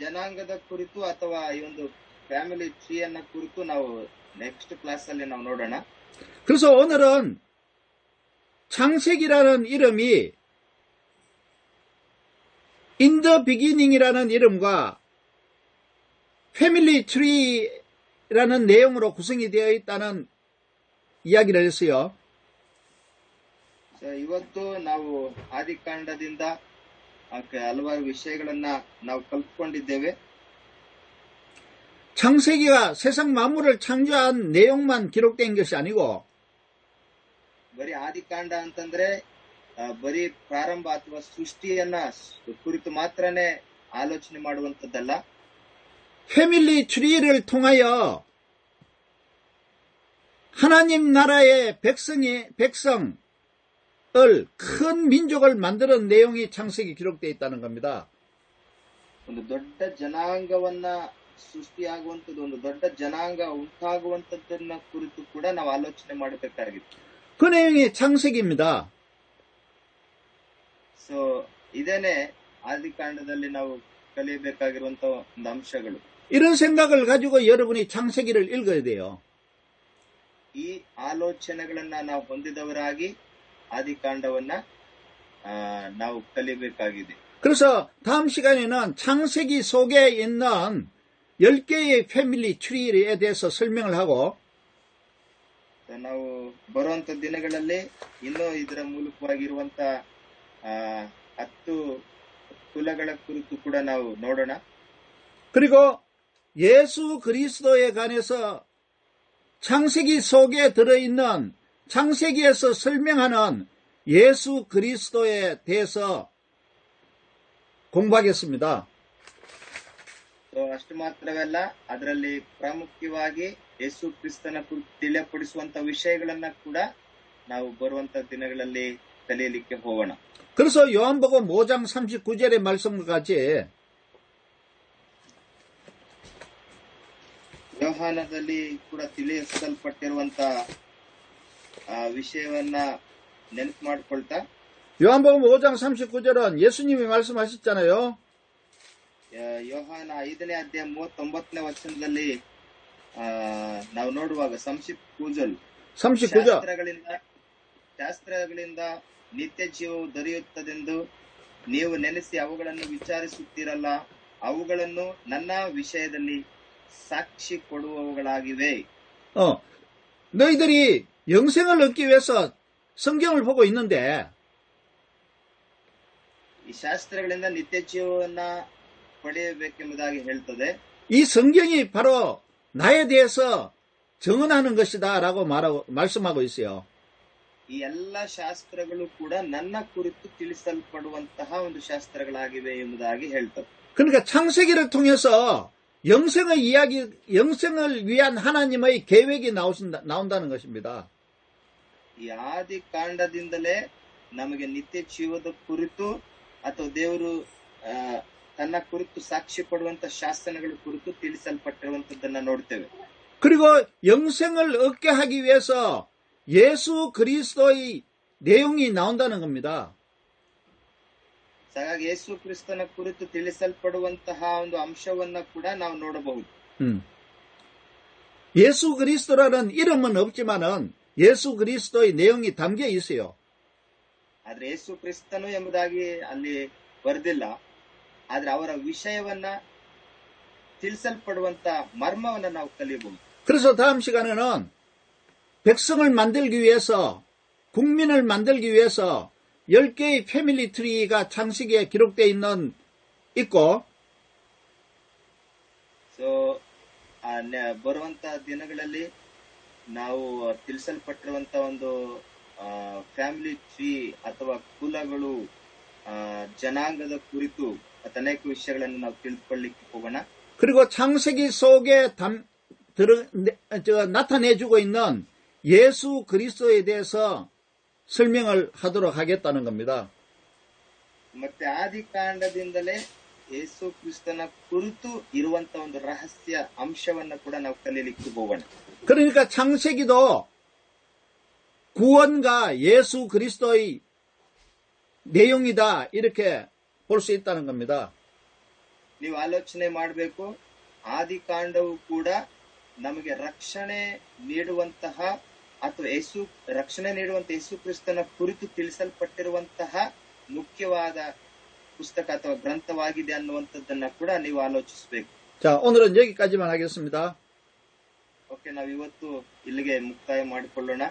ಜನಾಂಗದ ಕುರಿತು ಅಥವಾ ಈ ಒಂದು ಫ್ಯಾಮಿಲಿ ಟ್ರೀಯನ್ನ ಕುರಿತು ನಾವು ನೆಕ್ಸ್ಟ್ ಕ್ಲಾಸ್ ಅಲ್ಲಿ ನಾವು ನೋಡೋಣ. 그래서 오늘은 창세기라는 이름이 In the beginning이라는 이름과 패밀리 트리라는 내용으로 구성이 되어 있다는 이야기를 했어요. ಇವತ್ತು ನಾವು ಆದಿಕಾಂಡದಿಂದ ಹಲವಾರು ವಿಷಯಗಳನ್ನ ನಾವು ಕಲ್ತ್ಕೊಂಡಿದ್ದೇವೆ. 창세기가 세상 만물을 창조한 내용만 기록된 것이 아니고 ಬರೀ ಆದಿಕಾಂಡ ಅಂತಂದ್ರೆ ಬರೀ ಪ್ರಾರಂಭ ಅಥವಾ ಸೃಷ್ಟಿಯನ್ನ ಕುರಿತು ಮಾತ್ರನೇ ಆಲೋಚನೆ ಮಾಡುವಂತದ್ದಲ್ಲ. 패밀리 트리를 통하여 하나님 나라의 백성을 큰 민족을 만드는 내용이 창세기 기록되어 있다는 겁니다. ಒಂದು ದೊಡ್ಡ ಜನಾಂಗವನ್ನ ಸೃಷ್ಟಿಯಾಗುವಂತದ್ದು, ಒಂದು ದೊಡ್ಡ ಜನಾಂಗ ಉಂಟಾಗುವಂತದ್ದನ್ನ ಕುರಿತು ಕೂಡ ನಾವು ಆಲೋಚನೆ ಮಾಡಬೇಕಾಗಿತ್ತು. 그 내용이 창세기입니다. ಸೊ ಇದೇನೆ ಆದಿಕಾಂಡದಲ್ಲಿ ನಾವು ಕಲಿಯಬೇಕಾಗಿರುವಂತಹ ಒಂದು ಅಂಶಗಳು. 이런 생각을 가지고 여러분이 창세기를 읽어야 돼요. ಈ ಆಲೋಚನೆಗಳನ್ನ ನಾವು ಹೊಂದಿದವರಾಗಿ ಆದಿಕಾಂಡವನ್ನ ನಾವು ಕಲಿಯಬೇಕಾಗಿದೆ. 그래서 다음 시간에는 창세기 속에 있는 10개의 패밀리 트리에 대해서 설명을 하고 ನಾವು ಬರುವಂತ ದಿನಗಳಲ್ಲಿ ಇನ್ನೂ ಇದರ ಮೂಲಕವಾಗಿರುವಂತ 10 ಕುಲಗಳ ಕುರಿತು ಕೂಡ ನಾವು ನೋಡೋಣ. 그리고 예수 그리스도에 관해서 창세기 속에 들어있는 창세기에서 설명하는 예수 그리스도에 대해서 공부하겠습니다. ಅಷ್ಟು ಮಾತ್ರವಲ್ಲ, ಅದರಲ್ಲಿ ಪ್ರಾಮುಖ್ಯವಾಗಿ ಯೇಸು ಕ್ರಿಸ್ತನ ಕುರಿತು ತಿಳಿಯಪಡಿಸುವಂತ ವಿಷಯಗಳನ್ನ ಕೂಡ ನಾವು ಬರುವಂತ ದಿನಗಳಲ್ಲಿ ಕಲಿಯಲಿಕ್ಕೆ ಹೋಗೋಣ. 그래서 요한복음 5장 39절의 말씀과 같이 ಯೋಹಾನದಲ್ಲಿ ಕೂಡ ತಿಳಿಸಲ್ಪಟ್ಟಿರುವಂತ ವಿಷಯವನ್ನ ನೆನಪು ಮಾಡಿಕೊಳ್ತಾ 요한복음 5장 39절은 예수님이 말씀하셨잖아요. ಯೋಹಾನ 5ನೇ ಅಧ್ಯಾಯ 39ನೇ ವಚನದಲ್ಲಿ ನಾವು ನೋಡುವಾಗ 39 ಶಾಸ್ತ್ರಗಳಿಂದ ನಿತ್ಯ ಜೀವವು ದೊರೆಯುತ್ತದೆಂದು ನೀವು ನೆನೆಸಿ ಅವುಗಳನ್ನು ವಿಚಾರಿಸುತ್ತೀರಲ್ಲ, ಅವುಗಳನ್ನು ನನ್ನ ವಿಷಯದಲ್ಲಿ ಸಾಕ್ಷಿ ಕೊಡುವವುಗಳಾಗಿವೆ. 너희들이 영생을 얻기 위해서 성경을 보고 있는데 ಈ ಶಾಸ್ತ್ರಗಳಿಂದ ನಿತ್ಯ ಜೀವವನ್ನ ಪಡೆಯಬೇಕೆಂಬುದಾಗಿ ಹೇಳ್ತದೆ. 이 성경이 바로 나에 대해서 증언하는 것이다 라고 말씀하고 있어요. ಈ ಎಲ್ಲ ಶಾಸ್ತ್ರಗಳು ಕೂಡ ನನ್ನ ಕುರಿತು ತಿಳಿಸಲ್ಪಡುವಂತಹ ಒಂದು ಶಾಸ್ತ್ರಗಳಾಗಿವೆ ಎಂಬುದಾಗಿ ಹೇಳ್ತದೆ. 그러니까 창세기를 통해서 영생을 위한 하나님의 계획이 나온다는 것입니다. ಈ ಆದಿ ಕಾಂಡದಿಂದಲೇ ನಮಗೆ ನಿತ್ಯ ಜೀವದ ಕುರಿತು ಅಥವಾ ದೇವರು ತನ್ನ ಕುರಿತು ಸಾಕ್ಷಿ ಕೊಡುವಂತ ಶಾಸನಗಳ ಕುರಿತು ತಿಳಿಸಲ್ಪಟ್ಟಿರುವಂತದ್ದನ್ನ ನೋಡ್ತೇವೆ. 그리고 영생을 얻게 하기 위해서 예수 그리스도의 내용이 나온다는 겁니다. ಹಾಗಾಗಿ ಯೇಸು ಕ್ರಿಸ್ತನ ಕುರಿತು ತಿಳಿಸಲ್ಪಡುವಂತಹ ಒಂದು ಅಂಶವನ್ನ ಕೂಡ ನಾವು ನೋಡಬಹುದು. 예수 그리스도라는 이름은 없지만은 예수 그리스도의 내용이 담겨 있어요. ಆದ್ರೆ ಯೇಸು ಕ್ರಿಸ್ತನು ಎಂಬುದಾಗಿ ಅಲ್ಲಿ ಬರೆದಿಲ್ಲ, ಆದ್ರೆ ಅವರ ವಿಷಯವನ್ನ ತಿಳಿಸಲ್ಪಡುವಂತ ಮರ್ಮವನ್ನ ನಾವು ಕಲಿಯಬಹುದು. 그래서 다음 시간에는 백성을 만들기 위해서, 국민을 만들기 위해서 10개의 패밀리 트리가 창세기에 기록되어 있고, ಸೊ ಬರುವಂತ ದಿನಗಳಲ್ಲಿ ನಾವು ತಿಳಿಸಲ್ಪಟ್ಟಿರುವಂತ ಒಂದು ಫ್ಯಾಮಿಲಿ ಟ್ರೀ ಅಥವಾ ಕುಲಗಳು, ಜನಾಂಗದ ಕುರಿತು ಅನೇಕ ವಿಷಯಗಳನ್ನು ನಾವು ತಿಳಿದುಕೊಳ್ಳಿಕ್ಕೆ ಹೋಗೋಣ. 그리고 창세기 속에 나타내주고 있는 예수 그리스도에 대해서 설명을 하도록 하겠다는 겁니다. ಮತ್ತೆ ಆದಿಕಾಂಡದಿಂದಲೇ ಯೇಸು ಕ್ರಿಸ್ತನ ಕುರಿತು ಇರುವಂತ ಒಂದು ರಹಸ್ಯ ಅಂಶವನ್ನ ಕೂಡ ನಾವು ಕಲಿಯಲಿಕ್ಕೆ ಹೋಗೋಣ. 그러니까 창세기도 구원과 예수 그리스도의 내용이다 이렇게 볼 수 있다는 겁니다. ನೀವು ಆಲೋಚನೆ ಮಾಡಬೇಕು, ಆದಿಕಾಂಡವು ಕೂಡ ನಮಗೆ ರಕ್ಷಣೆ ನೀಡುವಂತಹ ಅಥವಾ ರಕ್ಷಣೆ ನೀಡುವಂತ ಯೇಸು ಕ್ರಿಸ್ತನ ಕುರಿತು ತಿಳಿಸಲ್ಪಟ್ಟಿರುವಂತಹ ಮುಖ್ಯವಾದ ಪುಸ್ತಕ ಅಥವಾ ಗ್ರಂಥವಾಗಿದೆ ಅನ್ನುವಂಥದ್ದನ್ನ ಕೂಡ ನೀವು ಆಲೋಚಿಸಬೇಕು. 자, 오늘은 여기까지만 하겠습니다. ಓಕೆ, ನಾವು ಇವತ್ತು ಇಲ್ಲಿಗೆ ಮುಕ್ತಾಯ ಮಾಡಿಕೊಳ್ಳೋಣ.